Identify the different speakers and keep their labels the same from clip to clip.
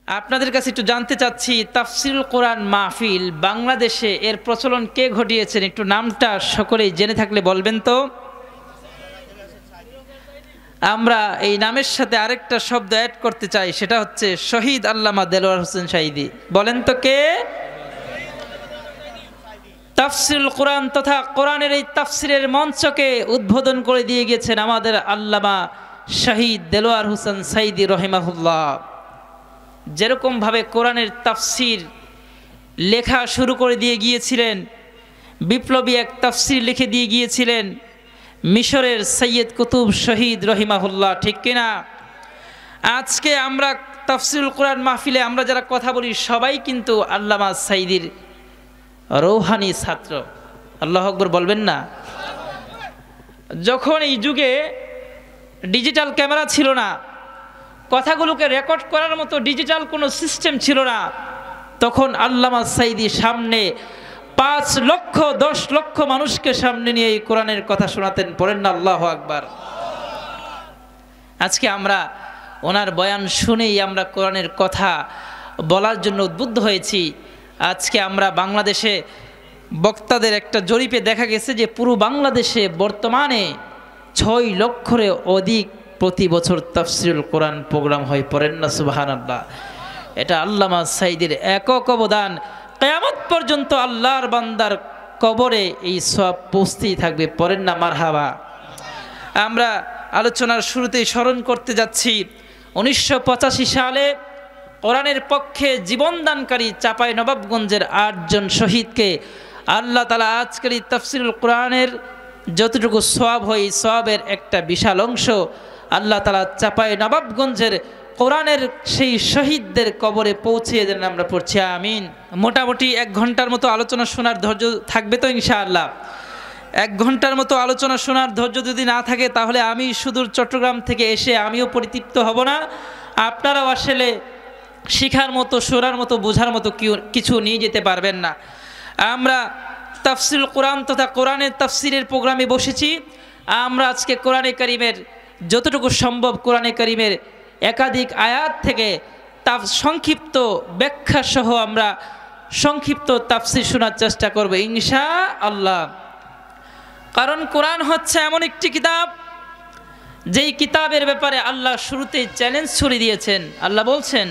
Speaker 1: আপনাদের কাছে একটু জানতে চাচ্ছি, তাফসিরুল কোরআন মাহফিল বাংলাদেশে এর প্রচলন কে ঘটিয়েছেন? একটু নামটা সকলেই জেনে থাকলে বলবেন তো। আমরা এই নামের সাথে আরেকটা শব্দ অ্যাড করতে চাই, সেটা হচ্ছে শহীদ আল্লামা দেলোয়ার হোসেন সাঈদী। বলেন তো কে? তাফসিরুল কোরআন তথা কোরআনের এই তাফসিরের মঞ্চকে উদ্বোধন করে দিয়ে গিয়েছেন আমাদের আল্লামা শহীদ দেলোয়ার হোসেন সাঈদী রহিমাহুল্লাহ। যেরকমভাবে কোরআনের তাফসির লেখা শুরু করে দিয়ে গিয়েছিলেন, বিপ্লবী এক তাফসির লিখে দিয়ে গিয়েছিলেন মিশরের সৈয়দ কুতুব শহীদ রহিমাহুল্লাহ, ঠিক কিনা? আজকে আমরা তাফসিরুল কোরআন মাহফিলে আমরা যারা কথা বলি সবাই কিন্তু আল্লামা সাঈদীর রৌহানি ছাত্র। আল্লাহু আকবার বলবেন না? যখন এই যুগে ডিজিটাল ক্যামেরা ছিল না, কথাগুলোকে রেকর্ড করার মতো ডিজিটাল কোনো সিস্টেম ছিল না, তখন আল্লামা সাঈদী সামনে 5 লক্ষ 10 লক্ষ মানুষকে সামনে নিয়ে এই কোরআনের কথা শোনাতেন। পড়েন না আল্লাহু আকবার। আজকে আমরা ওনার বয়ান শুনেই আমরা কোরআনের কথা বলার জন্য উদ্বুদ্ধ হয়েছি। আজকে আমরা বাংলাদেশে বক্তাদের একটা জরিপে দেখা গেছে যে পুরো বাংলাদেশে বর্তমানে 6 লক্ষের অধিক প্রতি বছর তাফসিরুল কোরআন প্রোগ্রাম হয়। পড়েন না সুবহানাল্লাহ। এটা আল্লামা সাঈদীর একক অবদান। কিয়ামত পর্যন্ত আল্লাহর বান্দার কবরে এই সওয়াব পৌঁছতেই থাকবে। পড়েন না মারহাবা। আমরা আলোচনার শুরুতেই স্মরণ করতে যাচ্ছি 1985 সালে কোরআনের পক্ষে জীবনদানকারী চাঁপাইনবাবগঞ্জের 8 জন শহীদকে আল্লাহ তাআলা আজকের এই তাফসিরুল কোরআনের যতটুকু সওয়াব হয়, এই সওয়াবের একটা বিশাল অংশ আল্লাহ তাআলা চাঁপাইনবাবগঞ্জের কোরআনের সেই শহীদদের কবরে পৌঁছিয়ে দেন। আমরা পড়ছি আমিন। মোটামুটি 1 ঘন্টার মতো আলোচনা শোনার ধৈর্য থাকবে তো ইনশাআল্লাহ? 1 ঘন্টার মতো আলোচনা শোনার ধৈর্য যদি না থাকে তাহলে আমি সুদূর চট্টগ্রাম থেকে এসে আমিও পরিতৃপ্ত হব না, আপনারাও আসলে শিখার মতো, শোনার মতো, বোঝার মতো কিছু নিয়ে যেতে পারবেন না। আমরা তাফসিরুল কোরআন তথা কোরআনের তাফসিরের প্রোগ্রামে বসেছি। আমরা আজকে কোরআনে কারিমের যতটুকু সম্ভব কোরআনে কারিমের একাধিক আয়াত থেকে সংক্ষিপ্ত ব্যাখ্যা সহ আমরা সংক্ষিপ্ত তাফসির শোনার চেষ্টা করব ইনশাআল্লাহ। কারণ কোরআন হচ্ছে এমন একটি কিতাব, যেই কিতাবের ব্যাপারে আল্লাহ শুরুতেই চ্যালেঞ্জ ছড়িয়ে দিয়েছেন। আল্লাহ বলছেন,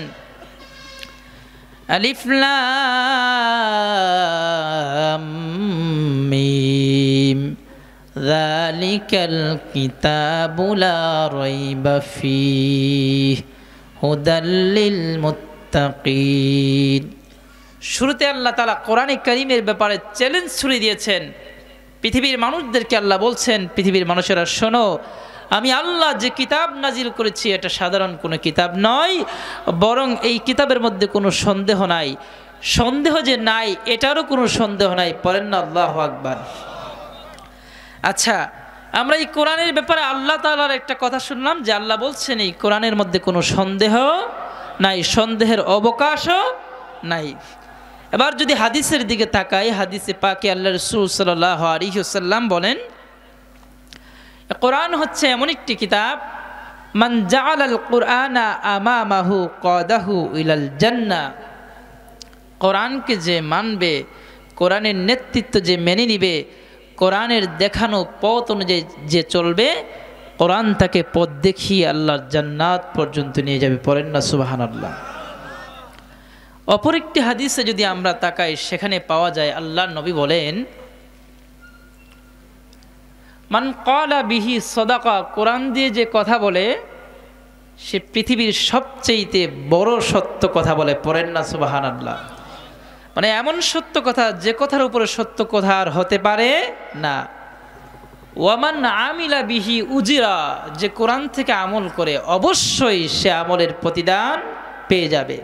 Speaker 1: আলিফ লাম মিম যালিকাল কিতাবু লা রাইবা ফীহি হুদাল লিল মুত্তাকিন। শুরুতে আল্লাহ তাআলা কোরআনে কারীমের ব্যাপারে চ্যালেঞ্জ ছড়িয়ে দিয়েছেন। পৃথিবীর মানুষদেরকে আল্লাহ বলছেন, পৃথিবীর মানুষেরা শোনো, আমি আল্লাহ যে কিতাব নাজিল করেছি এটা সাধারণ কোনো কিতাব নয়, বরং এই কিতাবের মধ্যে কোনো সন্দেহ নাই। সন্দেহ যে নাই এটারও কোনো সন্দেহ নাই। পড়েন না আল্লাহু আকবার। আচ্ছা, আমরা এই কোরআনের ব্যাপারে আল্লাহ তাআলার একটা কথা শুনলাম যে আল্লাহ বলছেন এই কোরআনের মধ্যে কোনো সন্দেহ নাই, সন্দেহের অবকাশও নাই। এবার যদি হাদিসের দিকে তাকাই, হাদিসে পাকে আল্লাহ রাসূল সাল্লাল্লাহু আলাইহি ওয়াসাল্লাম বলেন, কোরআন হচ্ছে এমন একটি কিতাব, মান জাআলাল কুরআনা আমামাহু কাদাহু ইলাল জান্নাহ। কোরআনকে যে মানবে, কোরআনের নেতৃত্ব যে মেনে নিবে, কোরআনের দেখানো পথ অনুযায়ী যে চলবে, কোরআন তাকে পথ দেখিয়ে আল্লাহর জান্নাত পর্যন্ত নিয়ে যাবে। পড়েন না সুবহানাল্লাহ। অপর একটি হাদিসে যদি আমরা তাকাই, সেখানে পাওয়া যায় আল্লাহর নবী বলেন, মান ক্বালা বিহি সাদাকা। কোরআন দিয়ে যে কথা বলে সে পৃথিবীর সবচেয়ে বড় সত্য কথা বলে। পড়েন না সুবহানাল্লাহ। মানে এমন সত্য কথা যে কথার উপরে সত্য কথা আর হতে পারে না। ওয়ামান আমিলা বিহি উজিরা। যে কোরআন থেকে আমল করে অবশ্যই সে আমলের প্রতিদান পেয়ে যাবে।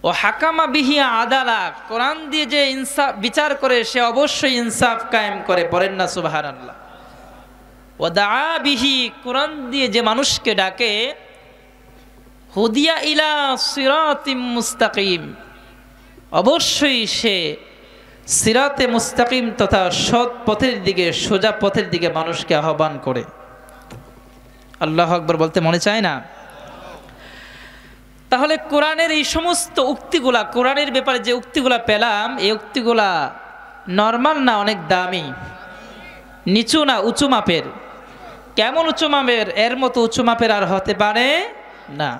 Speaker 1: ও হাকামা বিহি আদালা। কোরআন দিয়ে যে ইনসাফ বিচার করে সে অবশ্যই ইনসাফ কায়েম করে। পড়েন না সুবহানাল্লাহ। ও দা বিহি। কোরআন দিয়ে যে মানুষকে ডাকে, হুদিয়া ইলা সিরাতিম মুস্তাকিম। অবশ্যই সে সিরাতে মুস্তাকিম তথা সৎ পথের দিকে, সোজা পথের দিকে মানুষকে আহ্বান করে। আল্লাহু আকবার বলতে মনে চায় না? তাহলে কোরআনের এই সমস্ত উক্তিগুলা, কোরআনের ব্যাপারে যে উক্তিগুলা পেলাম, এই উক্তিগুলা নর্মাল না, অনেক দামি, নিচু না উঁচু মাপের। কেমন উঁচু মাপের? এর মতো উঁচু মাপের আর হতে পারে না।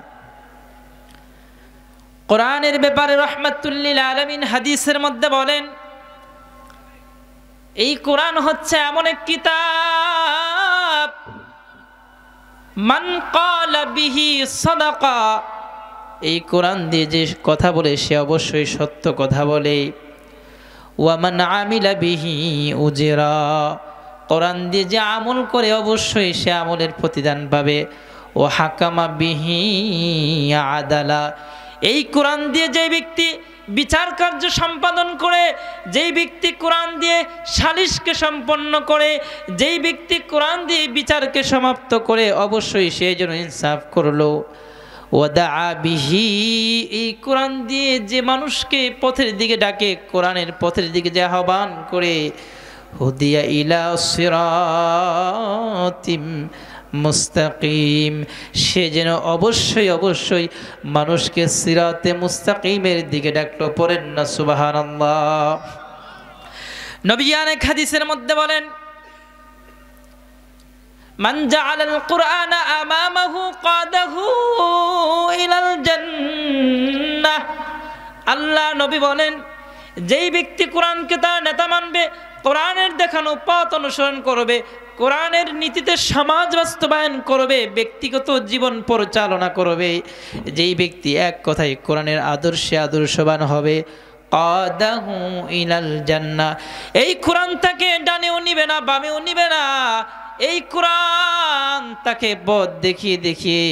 Speaker 1: কোরআনের ব্যাপারে রাহমাতুল লিল আলামিন হাদিসের মধ্যে বলেন, এই কোরআন হচ্ছে এমন এক কিতাব, মান ক্বালা বিহি সাদাকা, এই কোরআন দিয়ে যে কথা বলে সে অবশ্যই সত্য কথা বলে। ওয়া মান আমিলা বিহি উজরা, কোরআন দিয়ে যে আমল করে অবশ্যই সে আমলের প্রতিদান পাবে। ও হাকামা বিহি আদালা, এই কোরআন দিয়ে যে ব্যক্তি বিচার কার্য সম্পাদন করে, যেই ব্যক্তি কোরআন দিয়ে সালিশকে সম্পন্ন করে, যেই ব্যক্তি কোরআন দিয়ে বিচারকে সমাপ্ত করে, অবশ্যই সে যেন ইনসাফ করলো। ওয়াদা বিহি, এই কোরআন দিয়ে যে মানুষকে পথের দিকে ডাকে, কোরআনের পথের দিকে যে আহ্বান করে, হুদিয়া ইলা সিরাতিম মুস্তাকিম, সে যেন অবশ্যই অবশ্যই মানুষকে সিরাতে মুস্তাকিমের দিকে ডাকলো। পড়েন না সুবহানাল্লাহ। নবী অনেক হাদিসের মধ্যে বলেন, মান জাআলাল কুরআনা আমামাহু কাদাহু ইলাল জান্নাহ, আল্লাহ নবী বলেন, যেই ব্যক্তি কোরআনকে তার নেতা মানবে, কোরআনের দেখানো পথ অনুসরণ করবে, কোরআনের নীতিতে সমাজ বাস্তবায়ন করবে, ব্যক্তিগত জীবন পরিচালনা করবে, যেই ব্যক্তি এক কথায় কোরআনের আদর্শে আদর্শবান হবে, কাদাহু ইলাল জান্নাহ, এই কোরআন তাকে ডানেও নিবে না বামেও নিবে না, এই কোরআন তাকে পথ দেখিয়ে দেখিয়ে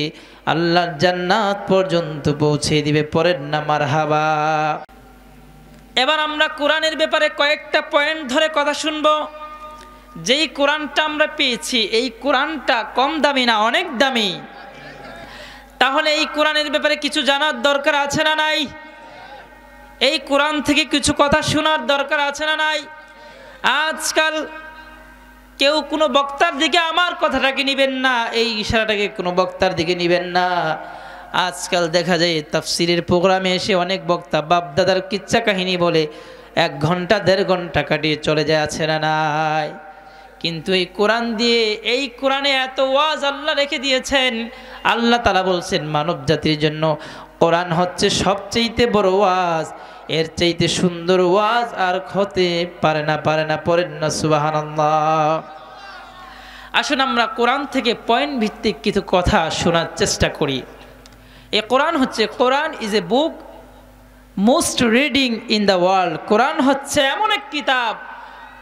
Speaker 1: আল্লাহর জান্নাত পর্যন্ত পৌঁছে দিবে। পড়েন না মারহাবা। এবার আমরা কোরআনের ব্যাপারে কয়েকটা পয়েন্ট ধরে কথা শুনবো। যেই কোরআনটা আমরা পেয়েছি, এই কোরআনটা কম দামি না, অনেক দামি। তাহলে এই কোরআনের ব্যাপারে কিছু জানার দরকার আছে না নাই? এই কোরআন থেকে কিছু কথা শোনার দরকার আছে না নাই? আজকাল কেউ কোনো বক্তার দিকে আমার কথাটাকে নিবেন না, এই ইশারাটাকে কোনো বক্তার দিকে নিবেন না। আজকাল দেখা যায় তাফসিরের প্রোগ্রামে এসে অনেক বক্তা বাপ দাদার কিচ্ছা কাহিনী বলে 1 ঘন্টা 1.5 ঘন্টা কাটিয়ে চলে যায়, আছে না নাই? কিন্তু এই কোরআন দিয়ে, এই কোরআনে এত ওয়াজ আল্লাহ রেখে দিয়েছেন। আল্লাহ তাআলা বলছেন মানব জাতির জন্য কোরআন হচ্ছে সবচেয়ে বড় ওয়াজ, এর চাইতে সুন্দর ওয়াজ আর হতে পারে না, পারে না। পড়েন না সুবহানাল্লাহ। আসুন আমরা কোরআন থেকে পয়েন্ট ভিত্তিক কিছু কথা শোনার চেষ্টা করি। এই কোরআন হচ্ছে, Quran is a book most reading in the world. কোরআন হচ্ছে এমন এক কিতাব,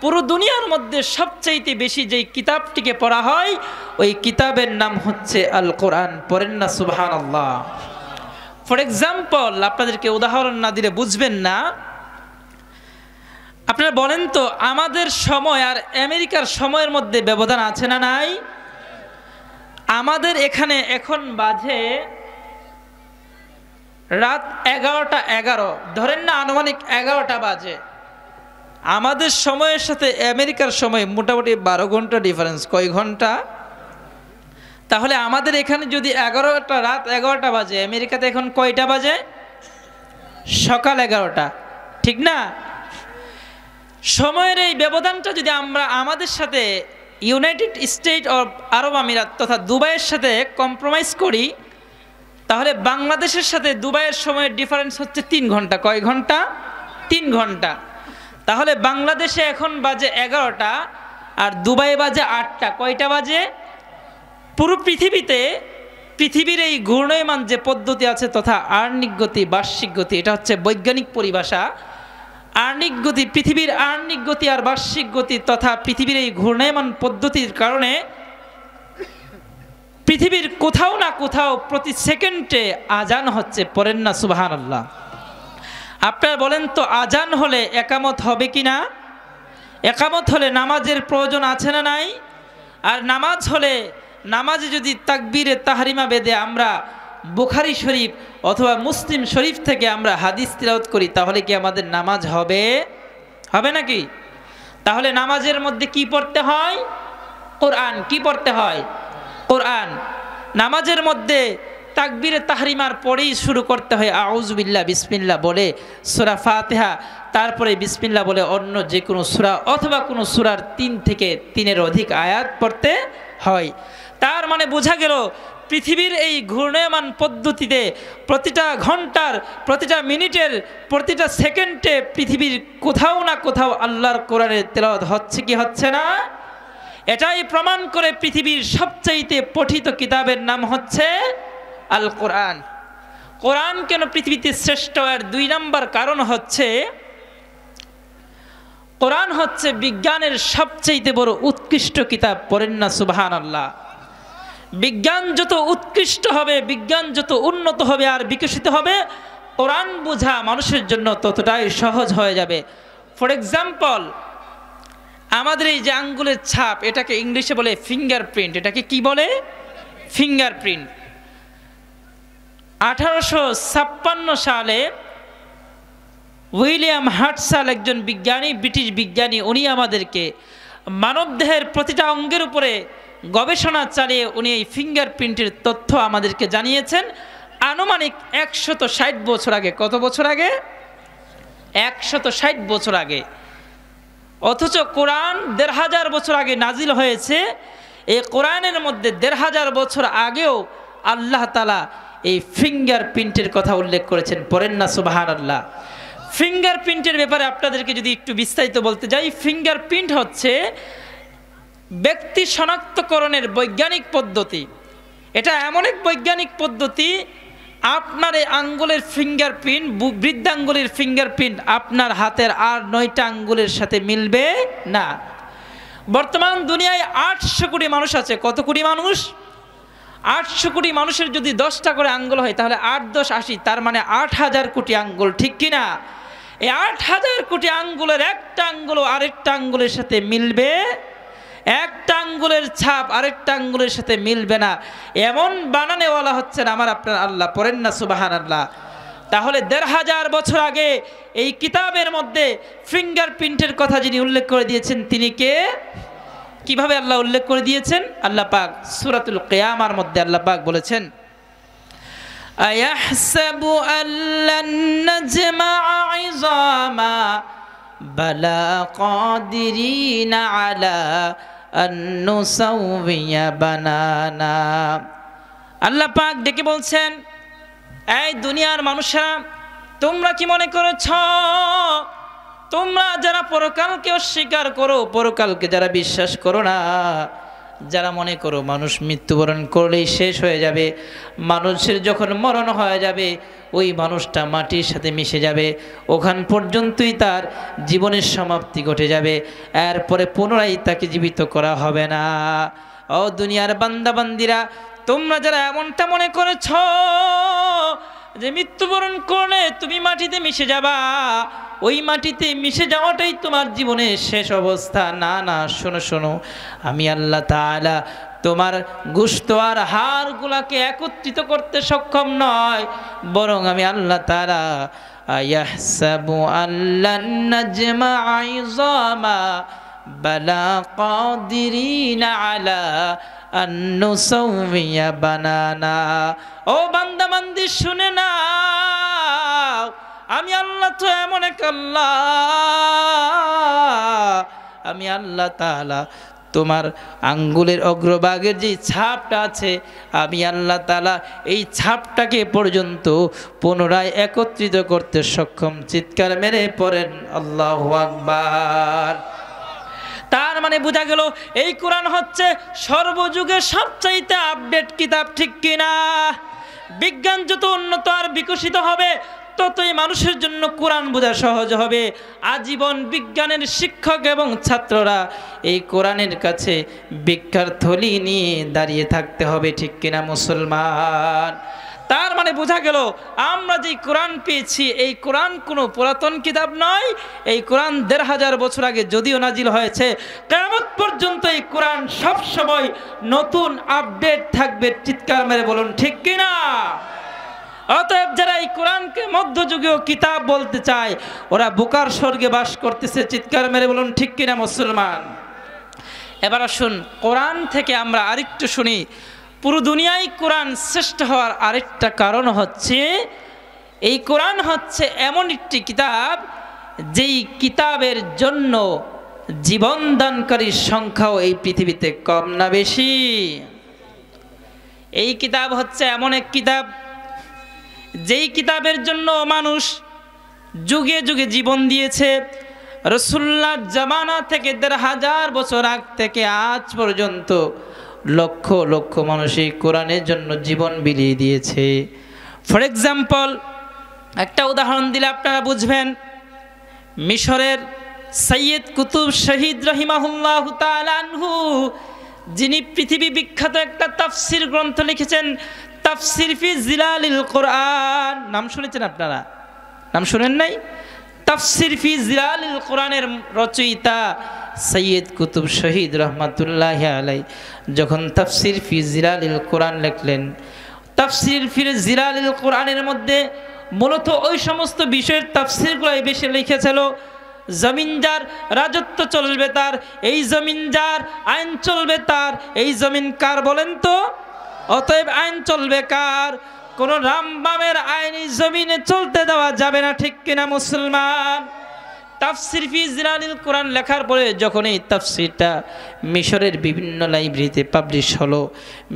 Speaker 1: পুরো দুনিয়ার মধ্যে সবচাইতে বেশি যেই কিতাবটিকে পড়া হয়, ওই কিতাবের নাম হচ্ছে আল কোরআন। পড়েন না সুবহানাল্লাহ। ফর এক্সাম্পল, আপনাদেরকে উদাহরণ না দিলে বুঝবেন না। আপনারা বলেন তো, আমাদের সময় আর আমেরিকার সময়ের মধ্যে ব্যবধান আছে না নাই? আমাদের এখানে এখন বাজে রাত 11টা 11, ধরেন না আনুমানিক 11টা বাজে। আমাদের সময়ের সাথে আমেরিকার সময় মোটামুটি 12 ঘন্টা ডিফারেন্স। কয় ঘন্টা? তাহলে আমাদের এখানে যদি রাত 11টা বাজে, আমেরিকাতে এখন কয়টা বাজে? সকাল 11টা, ঠিক না? সময়ের এই ব্যবধানটা যদি আমরা আমাদের সাথে ইউনাইটেড স্টেট অফ আরব আমিরাত তথা দুবাইয়ের সাথে কম্প্রোমাইজ করি, তাহলে বাংলাদেশের সাথে দুবাইয়ের সময়ের ডিফারেন্স হচ্ছে 3 ঘন্টা। কয় ঘন্টা? 3 ঘন্টা। তাহলে বাংলাদেশে এখন বাজে 11টা আর দুবাই বাজে 8টা। কয়টা বাজে? পুরো পৃথিবীতে, পৃথিবীর এই ঘূর্ণয়মান যে পদ্ধতি আছে তথা আর্নিক গতি, বার্ষিক গতি, এটা হচ্ছে বৈজ্ঞানিক পরিভাষা। আর্নিক গতি, পৃথিবীর আর্নিক গতি আর বার্ষিক গতি তথা পৃথিবীর এই ঘূর্ণয়মান পদ্ধতির কারণে পৃথিবীর কোথাও না কোথাও প্রতি সেকেন্ডে আজান হচ্ছে। পড়েন না সুবহানাল্লাহ। আপনারা বলেন তো, আজান হলে একামত হবে কি না? একামত হলে নামাজের প্রয়োজন আছে না নাই? আর নামাজ হলে, নামাজে যদি তাকবীরে তাহরিমা বেদে আমরা বুখারী শরীফ অথবা মুসলিম শরীফ থেকে আমরা হাদিস তিলাওয়াত করি, তাহলে কি আমাদের নামাজ হবে? হবে নাকি? তাহলে নামাজের মধ্যে কি পড়তে হয়? কোরআন। কি পড়তে হয়? কোরআন। নামাজের মধ্যে তাকবীরে তাহরিমার পরেই শুরু করতে হয় আউযু বিল্লাহ বিসমিল্লাহ বলে সূরা ফাতিহা, তারপরে বিসমিল্লাহ বলে অন্য যে কোনো সূরা অথবা কোনো সূরার 3 থেকে 3-এর অধিক আয়াত পড়তে হয়। তার মানে বোঝা গেল পৃথিবীর এই ঘূর্ণায়মান পদ্ধতিতে প্রতিটা ঘন্টার, প্রতিটা মিনিটের, প্রতিটা সেকেন্ডে পৃথিবীর কোথাও না কোথাও আল্লাহর কোরআনের তেলাওয়াত হচ্ছে কি হচ্ছে না? এটাই প্রমাণ করে পৃথিবীর সবচাইতে পঠিত কিতাবের নাম হচ্ছে আল কোরআন। কোরআন কেন পৃথিবীতে শ্রেষ্ঠ? এর 2 নম্বর কারণ হচ্ছে কোরআন হচ্ছে বিজ্ঞানের সবচাইতে বড় উৎকৃষ্ট কিতাব। পড়েন না সুবহানাল্লাহ। বিজ্ঞান যত উৎকৃষ্ট হবে, বিজ্ঞান যত উন্নত হবে আর বিকশিত হবে, কোরআন বোঝা মানুষের জন্য ততটাই সহজ হয়ে যাবে। ফর এক্সাম্পল, আমাদের এই যে আঙ্গুলের ছাপ, এটাকে ইংলিশে বলে ফিঙ্গারপ্রিন্ট। এটাকে কি বলে? ফিঙ্গারপ্রিন্ট। 1856 সালে উইলিয়াম হার্টসাল, একজন বিজ্ঞানী, ব্রিটিশ বিজ্ঞানী, উনি আমাদেরকে মানবদেহের প্রতিটা অঙ্গের উপরে গবেষণা চালিয়ে উনি এই ফিঙ্গারপ্রিন্টের তথ্য আমাদেরকে জানিয়েছেন আনুমানিক 160 বছর আগে। কত বছর আগে? 160 বছর আগে। অথচ কোরআন 1500 বছর আগে নাজিল হয়েছে। এই কোরআনের মধ্যে 1500 বছর আগেও আল্লাহ তাআলা এই ফিঙ্গারপ্রিন্টের কথা উল্লেখ করেছেন। পড়েন না সুবহানাল্লাহ। ফিঙ্গারপ্রিন্টের ব্যাপারে আপনাদেরকে যদি একটু বিস্তারিত বলতে যাই, ফিঙ্গারপ্রিন্ট হচ্ছে ব্যক্তি শনাক্তকরণের বৈজ্ঞানিক পদ্ধতি। এটা এমন এক বৈজ্ঞানিক পদ্ধতি, আপনার এই আঙ্গুলের ফিঙ্গারপ্রিন্ট, বৃদ্ধাঙ্গুলের ফিঙ্গারপ্রিন্ট আপনার হাতের আর 9টা আঙ্গুলের সাথে মিলবে না। বর্তমান দুনিয়ায় 800 কোটি মানুষ আছে। কত কোটি মানুষ? 800 কোটি মানুষের যদি 10টা করে আঙ্গুল হয় তাহলে 8 × 10 = 80, তার মানে 8000 কোটি আঙ্গুল, ঠিক কিনা? এই 8000 কোটি আঙ্গুলের একটা আঙ্গুল আরেকটা আঙ্গুলের সাথে মিলবে, একটা আঙ্গুলের ছাপ আরেকটা আঙ্গুলের সাথে মিলবে না। এমন বানানেওয়ালা হচ্ছেন আমার আপনার আল্লাহ। পড়েন না সুবহানাল্লাহ। তাহলে 1500 বছর আগে এই কিতাবের মধ্যে ফিঙ্গারপ্রিন্টের কথা যিনি উল্লেখ করে দিয়েছেন তিনি কে? কিভাবে আল্লাহ উল্লেখ করে দিয়েছেন? আল্লাহ পাক সূরাতুল কিয়ামার মধ্যে আল্লাহ পাক বলেছেন, আয়াহসাবু আল্লান নাজমা'a 'ইযামা বালা কাদিরিনা আলা আন নুসাউবিয়া বানানা। আল্লাহ পাক ডেকে বলছেন, এই দুনিয়ার মানুষেরা, তোমরা কি মনে করেছ তোমরা যারা পরকালকে অস্বীকার করো, পরকালকে যারা বিশ্বাস করো না, যারা মনে করো মানুষ মৃত্যুবরণ করলেই শেষ হয়ে যাবে, মানুষের যখন মরণ হয়ে যাবে ওই মানুষটা মাটির সাথে মিশে যাবে, ওখান পর্যন্তই তার জীবনের সমাপ্তি ঘটে যাবে, এরপরে পুনরায় তাকে জীবিত করা হবে না। ও দুনিয়ার বান্দাবান্দিরা, তোমরা যারা এমনটা মনে করেছ যে মৃত্যুবরণ করলে তুমি মাটিতে মিশে যাবা, ওই মাটিতে মিশে যাওয়াটাই তোমার জীবনের শেষ অবস্থা, না না, শোনো শোনো, আমি আল্লাহ তাআলা তোমার গোশত আর হাড়গুলাকে একত্রিত করতে সক্ষম নয়, বরং আমি আল্লাহ তাআলা আয়াহসাবু আল্লান নাজমা'a 'ইযামা বালা কাদিরিনা আলা আন নুসাউবিয়া বানানা। ও বান্দা বান্দি শুনে নাও, আমি আল্লাহ তো এমন এক আল্লাহ, আমি আল্লাহ তাআলা তোমার আঙ্গুলের অগ্রভাগের যে ছাপটা আছে, আমি আল্লাহ তাআলা এই ছাপটাকে পর্যন্ত পুনরায় একত্রিত করতে সক্ষম। চিৎকার মেরে পড়েন আল্লাহু আকবার। তার মানে বোঝা গেল এই কোরআন হচ্ছে সর্বযুগের সবচাইতে আপডেট কিতাব, ঠিক কিনা? বিজ্ঞান যত উন্নত আর বিকশিত হবে ততই মানুষের জন্য কোরআন বোঝা সহজ হবে। আজীবন বিজ্ঞানের শিক্ষক এবং ছাত্ররা এই কোরআনের কাছে ভিক্ষার থলি নিয়ে দাঁড়িয়ে থাকতে হবে, ঠিক কিনা মুসলমান? তার মানে বোঝা গেল আমরা যে কোরআন পেয়েছি এই কোরআন কোনো পুরাতন কিতাব নয়। এই কোরআন 1500 বছর আগে যদিও নাজিল হয়েছে, কিয়ামত পর্যন্ত এই কোরআন সব সময় নতুন আপডেট থাকবে। চিৎকার মেরে বলুন ঠিক কিনা? অতএব যারা এই কোরআনকে মধ্যযুগীয় কিতাব বলতে চায় ওরা বোকার স্বর্গে বাস করতেছে। চিৎকার মেরে বলুন ঠিক কিনা মুসলমান? এবার আসুন কোরআন থেকে আমরা আরেকটু শুনি পুরো দুনিয়ায় কোরআন শ্রেষ্ঠ হওয়ার আরেকটা কারণ হচ্ছে এই কোরআন হচ্ছে এমন একটি কিতাব যেই কিতাবের জন্য জীবন দানকারীর সংখ্যাও এই পৃথিবীতে কম না বেশি। এই কিতাব হচ্ছে এমন এক কিতাব যেই কিতাবের জন্য মানুষ যুগে যুগে জীবন দিয়েছে। রাসূলুল্লাহর জামানা থেকে ১৫০০ বছর আগ থেকে আজ পর্যন্ত লক্ষ লক্ষ মানুষ এই কোরআনের জন্য জীবন বিলিয়ে দিয়েছে। ফর এক্সাম্পল, একটা উদাহরণ দিলে আপনারা বুঝবেন। মিশরের সৈয়দ কুতুব শহীদ রহিমাহুল্লাহু তাআলা আনহু, যিনি পৃথিবী বিখ্যাত একটা তাফসির গ্রন্থ লিখেছেন, তাফসির ফি জিলালিল কোরআন। নাম শুনেছেন আপনারা? নাম শুনেন নাই? তাফসির ফি জিলালিল কোরআনের রচয়িতা সৈয়দ কুতুব শহীদ রহমাতুল্লাহি আলাইহি যখন তাফসির ফি জিলালিল কোরআন লিখলেন, তাফসির ফি জিলালিল কোরআনের মধ্যে মূলত ওই সমস্ত বিষয়ের তাফসিরগুলাই বেশি লিখেছিল। জমিন যার রাজত্ব চলবে তার, এই জমিন যার আইন চলবে তার, এই জমিন কার বলেন তো? অতএব আইন চলবে কার? কোন রামবামের আইন এই জমিনে চলতে দেওয়া যাবে না, ঠিক কিনা মুসলমান? তাফসির ফি জিলালিল কোরআন লেখার পরে যখন এই তাফসিরটা মিশরের বিভিন্ন লাইব্রেরিতে পাবলিশ হলো,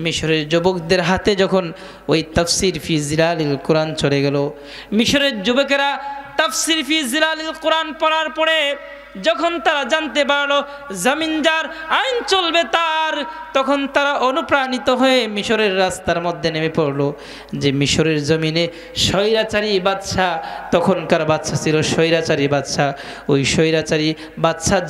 Speaker 1: মিশরের যুবকদের হাতে যখন ওই তাফসির ফি জিলালিল কোরআন চলে গেল, মিশরের যুবকেরা তাফসির ফি জিলালিল কোরআন পড়ার পরে যখন তারা জানতে পারলো জমিন যার আইন চলবে তার, তখন তারা অনুপ্রাণিত হয়ে মিশরের রাস্তার মধ্যে নেমে পড়লো। যে মিশরের জমিনে স্বৈরাচারী বাদশাহ, তখনকার বাদশাহ ছিল স্বৈরাচারী বাদশাহ, ওই স্বৈরাচারী বাদশাহ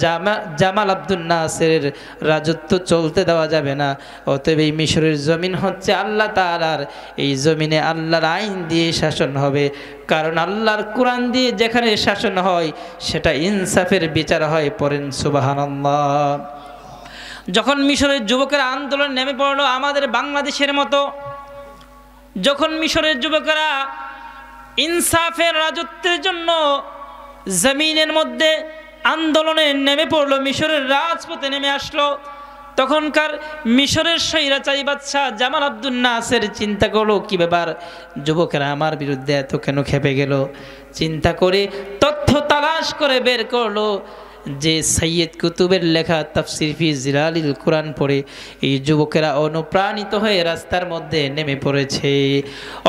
Speaker 1: জামাল আব্দুল নাসেরের রাজত্ব চলতে দেওয়া যাবে না। অতএব এই মিশরের জমিন হচ্ছে আল্লাহ তাআলার, এই জমিনে আল্লাহর আইন দিয়ে শাসন হবে। কারণ আল্লাহর কোরআন দিয়ে যেখানে শাসন হয় সেটা ইনসাফের বিচার হয়। পড়েন সুবহানাল্লাহ। যখন মিশরের যুবকেরা আন্দোলন নেমে পড়লো আমাদের বাংলাদেশের মতো, যখন মিশরের যুবকেরা ইনসাফের রাজত্বের জন্য জমিনের মধ্যে আন্দোলনে নেমে পড়লো, মিশরের রাজপথে নেমে আসলো, তখনকার মিশরের স্বৈরাচারী বাদশাহ জামাল আব্দুল নাসের চিন্তা করলো, কি ব্যাপার, যুবকেরা আমার বিরুদ্ধে এত কেন খেপে গেল? চিন্তা করে তথ্য তালাশ করে বের করলো যে সৈয়দ কুতুবের লেখা তাফসির ফি জিলালিল কোরআন পড়ে এই যুবকেরা অনুপ্রাণিত হয়ে রাস্তার মধ্যে নেমে পড়েছে।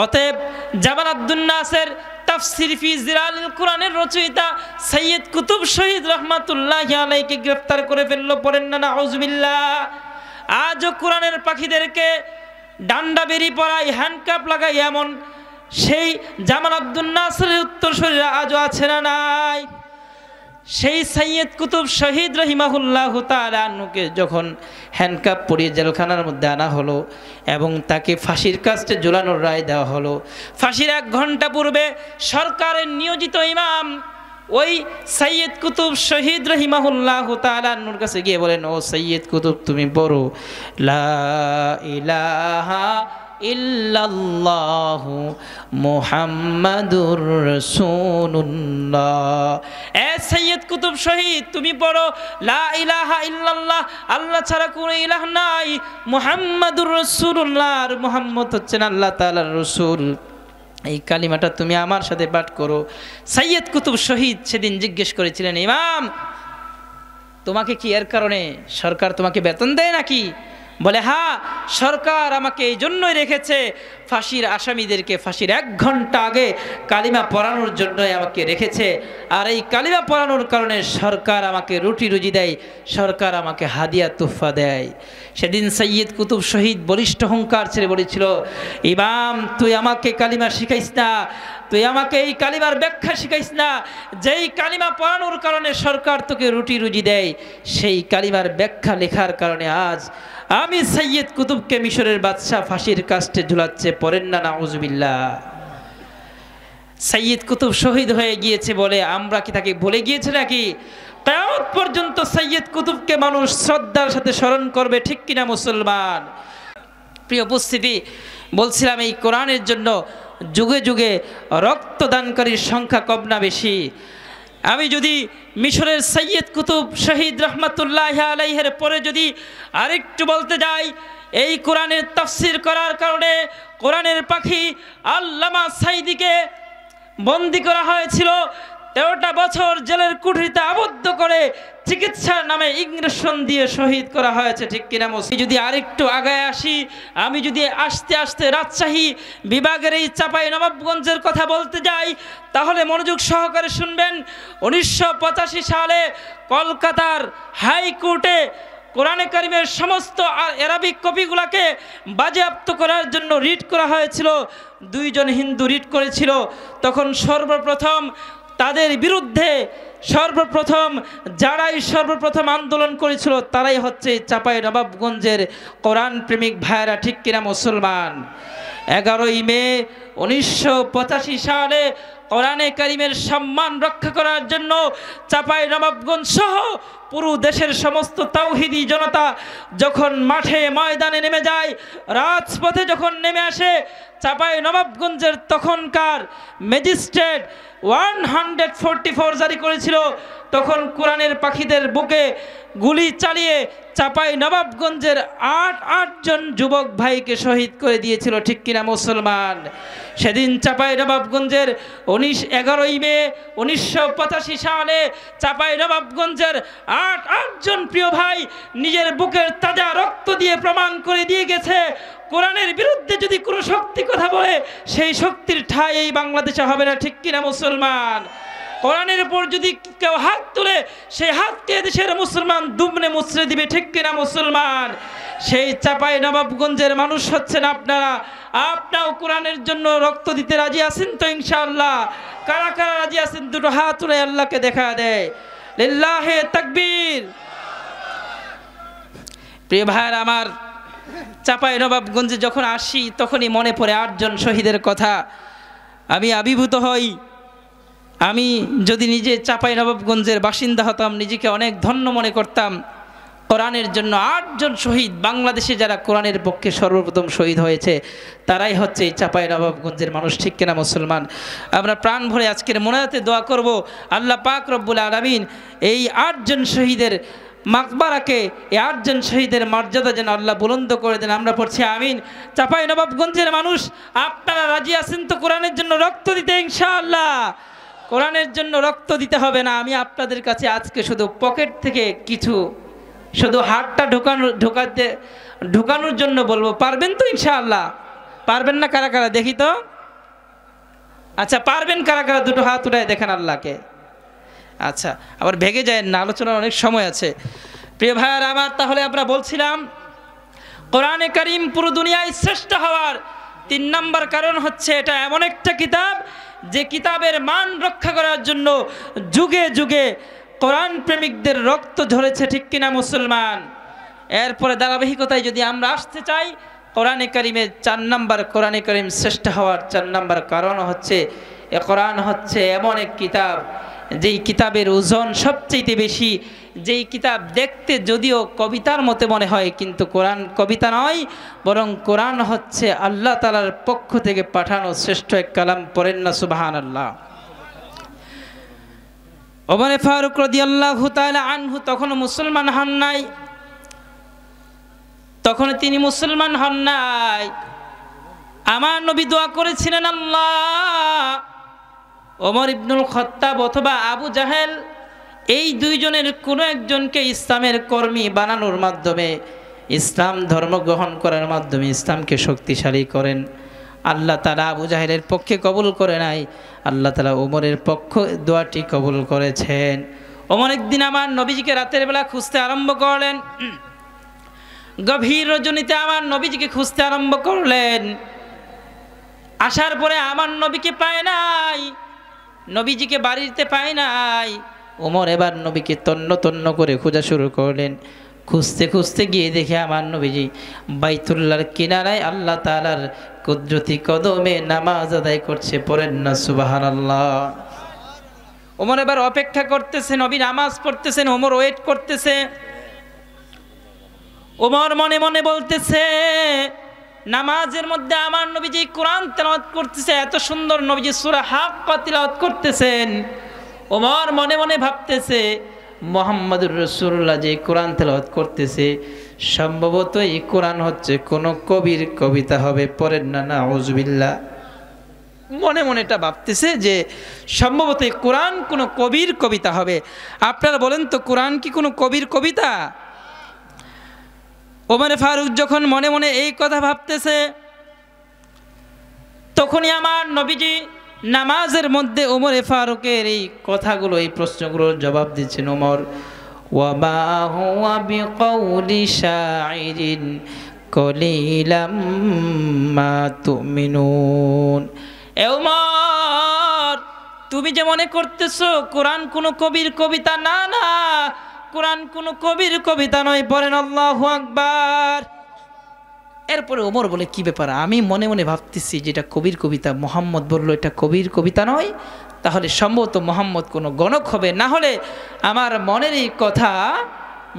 Speaker 1: অতএব জামাল আব্দুল নাসের তাফসির ফি জিলালিল কোরআনের রচয়িতা সৈয়দ কুতুব শহীদ রহমাতুল্লাহি আলাইহিকে গ্রেফতার করে ফেললো। পড়েন না নাউজুবিল্লাহ। আজও কোরআনের পাখিদেরকে ডান্ডা বেরি পড়াই, হ্যান্ডকাপ লাগাই, এমন সেই জামাল আব্দুল নাসেরের উত্তরসূরিরা আজও আছে না নাই? সেই সৈয়দ কুতুব শহীদ রহিমাহুল্লাহু তাআলা আনহুকে যখন হ্যান্ডকাপ পরিয়ে জেলখানার মধ্যে আনা হলো এবং তাকে ফাঁসির কাস্টে ঝুলানোর রায় দেওয়া হলো, ফাঁসির 1 ঘন্টা পূর্বে সরকারের নিয়োজিত ইমাম ওই সৈয়দ কুতুব শহীদ রহিমাহুল্লাহু তাআলা আনহুর কাছে গিয়ে বলেন, ও সৈয়দ কুতুব, তুমি বলো লা ইলাহা ইল্লাল্লাহু মুহাম্মাদুর রাসূলুল্লাহ। এ সৈয়দ কুতুব শহীদ, তুমি পড়ো লা ইলাহা ইল্লাল্লাহ, আল্লাহ ছাড়া কোনো ইলাহ নাই, মুহাম্মাদুর রাসূলুল্লাহ, আর মুহাম্মদ হচ্ছেন আল্লাহ তাআলার রাসূল। এই কালিমাটা তুমি আমার সাথে পাঠ করো। সৈয়দ কুতুব শহীদ সেদিন জিজ্ঞেস করেছিলেন, ইমাম, তোমাকে কি এর কারণে সরকার তোমাকে বেতন দেয় নাকি? বলে, হ্যাঁ, সরকার আমাকে এই জন্যই রেখেছে, ফাঁসির আসামিদেরকে ফাঁসির 1 ঘন্টা আগে কালিমা পড়ানোর জন্যই আমাকে রেখেছে। আর এই কালিমা পড়ানোর কারণে সরকার আমাকে রুটি রুজি দেয়, সরকার আমাকে হাদিয়া তোহফা দেয়। সেদিন সৈয়দ কুতুব শহীদ বলিষ্ঠ অহংকার ছেড়ে বলেছিল, ইমাম, তুই আমাকে কালিমা শিখাইস না, তুই আমাকে এই কালিমার ব্যাখ্যা শিখাইস না। যেই কালিমা পড়ানোর কারণে সরকার তোকে রুটি রুজি দেয়, সেই কালিমার ব্যাখ্যা লেখার কারণে আজ আমি সৈয়দ কুতুবকে মিশরের বাদশাহ ফাঁসির কাস্টে ঝুলাচ্ছে। পড়েন না নাউজুবিল্লাহ। সৈয়দ কুতুব শহীদ হয়ে গিয়েছে বলে আমরা কি তাকে ভুলে গিয়েছে নাকি? কিয়ামত পর্যন্ত সৈয়দ কুতুবকে মানুষ শ্রদ্ধার সাথে স্মরণ করবে, ঠিক কিনা মুসলমান? প্রিয় উপস্থিতি, বলছিলাম এই কোরআনের জন্য যুগে যুগে রক্তদানকারীর সংখ্যা কম না বেশি। আমি যদি মিশরের সৈয়দ কুতুব শহীদ রহমাতুল্লাহি আলাইহির পরে যদি আরেকটু বলতে যাই, এই কোরআনের তাফসীর করার কারণে কোরআনের পাখি আল্লামা সাঈদীকে বন্দী করা হয়েছিল, 13টা বছর জেলের কুঠরিতে আবদ্ধ করে চিকিৎসার নামে ইঞ্জেকশন দিয়ে শহীদ করা হয়েছে, ঠিক কিনা? যদি আরেকটু আগায় আসি, আমি যদি আস্তে আস্তে রাজশাহী বিভাগের এই চাঁপাইনবাবগঞ্জের কথা বলতে যাই, তাহলে মনোযোগ সহকারে শুনবেন। 1985 সালে কলকাতার হাইকোর্টে কোরআনে কারিমের সমস্ত আরবিক কপিগুলোকে বাজেয়াপ্ত করার জন্য রিট করা হয়েছিল। 2 জন হিন্দু রিট করেছিল। তখন সর্বপ্রথম তাদের বিরুদ্ধে সর্বপ্রথম আন্দোলন করেছিল তারাই হচ্ছে চাঁপাইনবাবগঞ্জের কোরআন প্রেমিক ভাইরা, ঠিক কিনা মুসলমান? 11ই মে 1985 সালে কোরআনে কারিমের সম্মান রক্ষা করার জন্য চাঁপাইনবাবগঞ্জ সহ পুরো দেশের সমস্ত তাওহীদি জনতা যখন মাঠে ময়দানে নেমে যায়, রাজপথে যখন নেমে আসে, চাঁপাইনবাবগঞ্জের তখনকার ম্যাজিস্ট্রেট 144 জারি করেছিল। তখন কোরআনের পাখিদের বুকে গুলি চালিয়ে চাঁপাইনবাবগঞ্জের 8 জন যুবক ভাইকে শহীদ করে দিয়েছিল, ঠিক কিনা মুসলমান? সেদিন চাঁপাইনবাবগঞ্জের 11ই মে 1985 সালে চাঁপাইনবাবগঞ্জের 8 জন প্রিয় ভাই নিজের বুকের তাজা রক্ত দিয়ে প্রমাণ করে দিয়ে গেছে, কোরআনের বিরুদ্ধে যদি কোনো শক্তি কথা বলে সেই শক্তির ঠাঁই এই বাংলাদেশে হবে না, ঠিক কিনা মুসলমান? কোরআনের উপর যদি কেউ হাত তুলে সেই হাতকে দেশের মুসলমান দুমড়ে মুচড়ে দিবে, ঠিক কিনা মুসলমান? সেই চাঁপাইনবাবগঞ্জের মানুষ হচ্ছেন আপনারা। আপনারাও কোরআনের জন্য রক্ত দিতে রাজি আছেন তো ইনশাআল্লাহ? কারা কারা রাজি আছেন? দুটো হাত তুলে আল্লাহকে দেখা দেয়। লিল্লাহে তাকবীর। প্রিয় ভাইরা আমার, চাঁপাইনবাবগঞ্জে যখন আসি তখনই মনে পড়ে 8 জন শহীদের কথা। আমি আবির্ভূত হই। আমি যদি নিজে চাঁপাইনবাবগঞ্জের বাসিন্দা হতাম, নিজেকে অনেক ধন্য মনে করতাম। কোরআনের জন্য 8 জন শহীদ, বাংলাদেশে যারা কোরআনের পক্ষে সর্বপ্রথম শহীদ হয়েছে তারাই হচ্ছে চাঁপাইনবাবগঞ্জের মানুষ, ঠিক কিনা মুসলমান? আমরা প্রাণ ভরে আজকের মোনাজাতে দোয়া করব, আল্লাহ পাক রব্বুল আলামিন এই 8 জন শহীদের মাকবারাকে, এই 8 জন শহীদের মর্যাদা যেন আল্লাহ বুলন্দ করে দেন। আমরা পড়ছি আমিন। চাঁপাইনবাবগঞ্জের মানুষ, আপনারা রাজি আছেন তো কোরআনের জন্য রক্ত দিতে ইনশাআল্লাহ? কোরআনের জন্য রক্ত দিতে হবে না। আমি আপনাদের কাছে আজকে শুধু পকেট থেকে কিছু, শুধু হাতটা ঢোকানোর জন্য বলবো। পারবেন তো ইনশাআল্লাহ? পারবেন না কারা কারা দেখি তো? আচ্ছা, পারবেন কারা কারা? দুটো হাত উঠায় দেখেন আল্লাহকে। আচ্ছা, আবার ভেগে যায় না, আলোচনার অনেক সময় আছে। প্রিয় ভাইয়ার আমার, তাহলে আমরা বলছিলাম কোরআনে কারিম পুরো দুনিয়ায় শ্রেষ্ঠ হওয়ার 3 নম্বর কারণ হচ্ছে এটা এমন একটা কিতাব যে কিতাবের মান রক্ষা করার জন্য যুগে যুগে কোরআন প্রেমিকদের রক্ত ঝরেছে, ঠিক কিনা মুসলমান? এরপরে ধারাবাহিকতায় যদি আমরা আসতে চাই, কোরআনে কারিমের 4 নম্বর, কোরআনে কারিম শ্রেষ্ঠ হওয়ার 4 নম্বর কারণ হচ্ছে এ কোরআন হচ্ছে এমন এক কিতাব যেই কিতাবের ওজন সবচেয়ে বেশি, যেই কিতাব দেখতে যদিও কবিতার মতো মনে হয় কিন্তু কোরআন কবিতা নয়, বরং কোরআন হচ্ছে আল্লাহ তাআলার পক্ষ থেকে পাঠানো শ্রেষ্ঠ এক কালাম। পড়েন না সুবহানাল্লাহ। ওমর ফারুক রাদিয়াল্লাহু তাআলা আনহু তখনও মুসলমান হন নাই, তখন তিনি মুসলমান হন নাই। আমার নবী দোয়া করেছিলেন, আল্লাহ ওমর ইবনুল খাত্তাব অথবা আবু জাহেল, এই 2 জনের কোনো একজনকে ইসলামের কর্মী বানানোর মাধ্যমে, ইসলাম ধর্ম গ্রহণ করার মাধ্যমে ইসলামকে শক্তিশালী করেন। আল্লাহ তাআলা আবু জাহেলের পক্ষে কবুল করে নাই, আল্লাহ তাআলা ওমরের পক্ষ দোয়াটি কবুল করেছেন। ওমর একদিন আমার নবীজিকে রাতের বেলা খুঁজতে আরম্ভ করলেন। গভীর রজনীতে আমার নবীজিকে খুঁজতে আরম্ভ করলেন। আসার পরে আমার নবীকে পায় নাই, নবীজিকে বাড়িতে পায় নাই। ওমর এবার নবীকে তন্ন তন্ন করে খোঁজা শুরু করলেন। খুঁজতে খুঁজতে গিয়ে দেখে আমার নবীজি বাইতুল্লাহর কিনারায় আল্লাহ তাআলার কুদরতি কদমে নামাজ আদায় করছে। পড়েন না সুবহানাল্লাহ। ওমর এবার অপেক্ষা করতেছে, নবী নামাজ পড়তেছেন, ওমর ওয়েট করতেছে। ওমর মনে মনে বলতেছে, নামাজের মধ্যে আমার নবীজি কোরআন তেলাওয়াত করতেছে, এত সুন্দর নবীজি সূরা হাক্কা তেলাওয়াত করতেছেন। ওমর মনে মনে ভাবতেছে, মুহাম্মদুর রাসূলুল্লাহ যে কোরআন তেলাওয়াত করতেছে সম্ভবত এই কোরআন হচ্ছে কোনো কবির কবিতা হবে। পড়েন না নাউজুবিল্লাহ। মনে মনে এটা ভাবতেছে যে সম্ভবত এই কোরআন কোনো কবির কবিতা হবে। আপনারা বলেন তো, কোরআন কি কোনো কবির কবিতা? ওমর ফারুক যখন মনে মনে এই কথা ভাবতেছে, তখনই আমার নবীজি নামাজের মধ্যে ওমর ফারুকের এই কথাগুলো, এই প্রশ্নগুলোর জবাব দিচ্ছেন। ওমর, ওয়ামা হুয়া বিকাউলি শাইরিন কলিলাম মা তুমিনুন। এ ওমর, তুমি যে মনে করতেছো কোরআন কোনো কবির কবিতা, না না, কোরআন কোনো কবির কবিতা নয়। পড়েন আল্লাহু আকবার। এরপরে ওমর বলে, কি ব্যাপার, আমি মনে মনে ভাবতেছি যে এটা কবির কবিতা, মোহাম্মদ বলল এটা কবির কবিতা নয়, তাহলে সম্ভবত মোহাম্মদ কোনো গণক হবে। না হলে আমার মনের এই কথা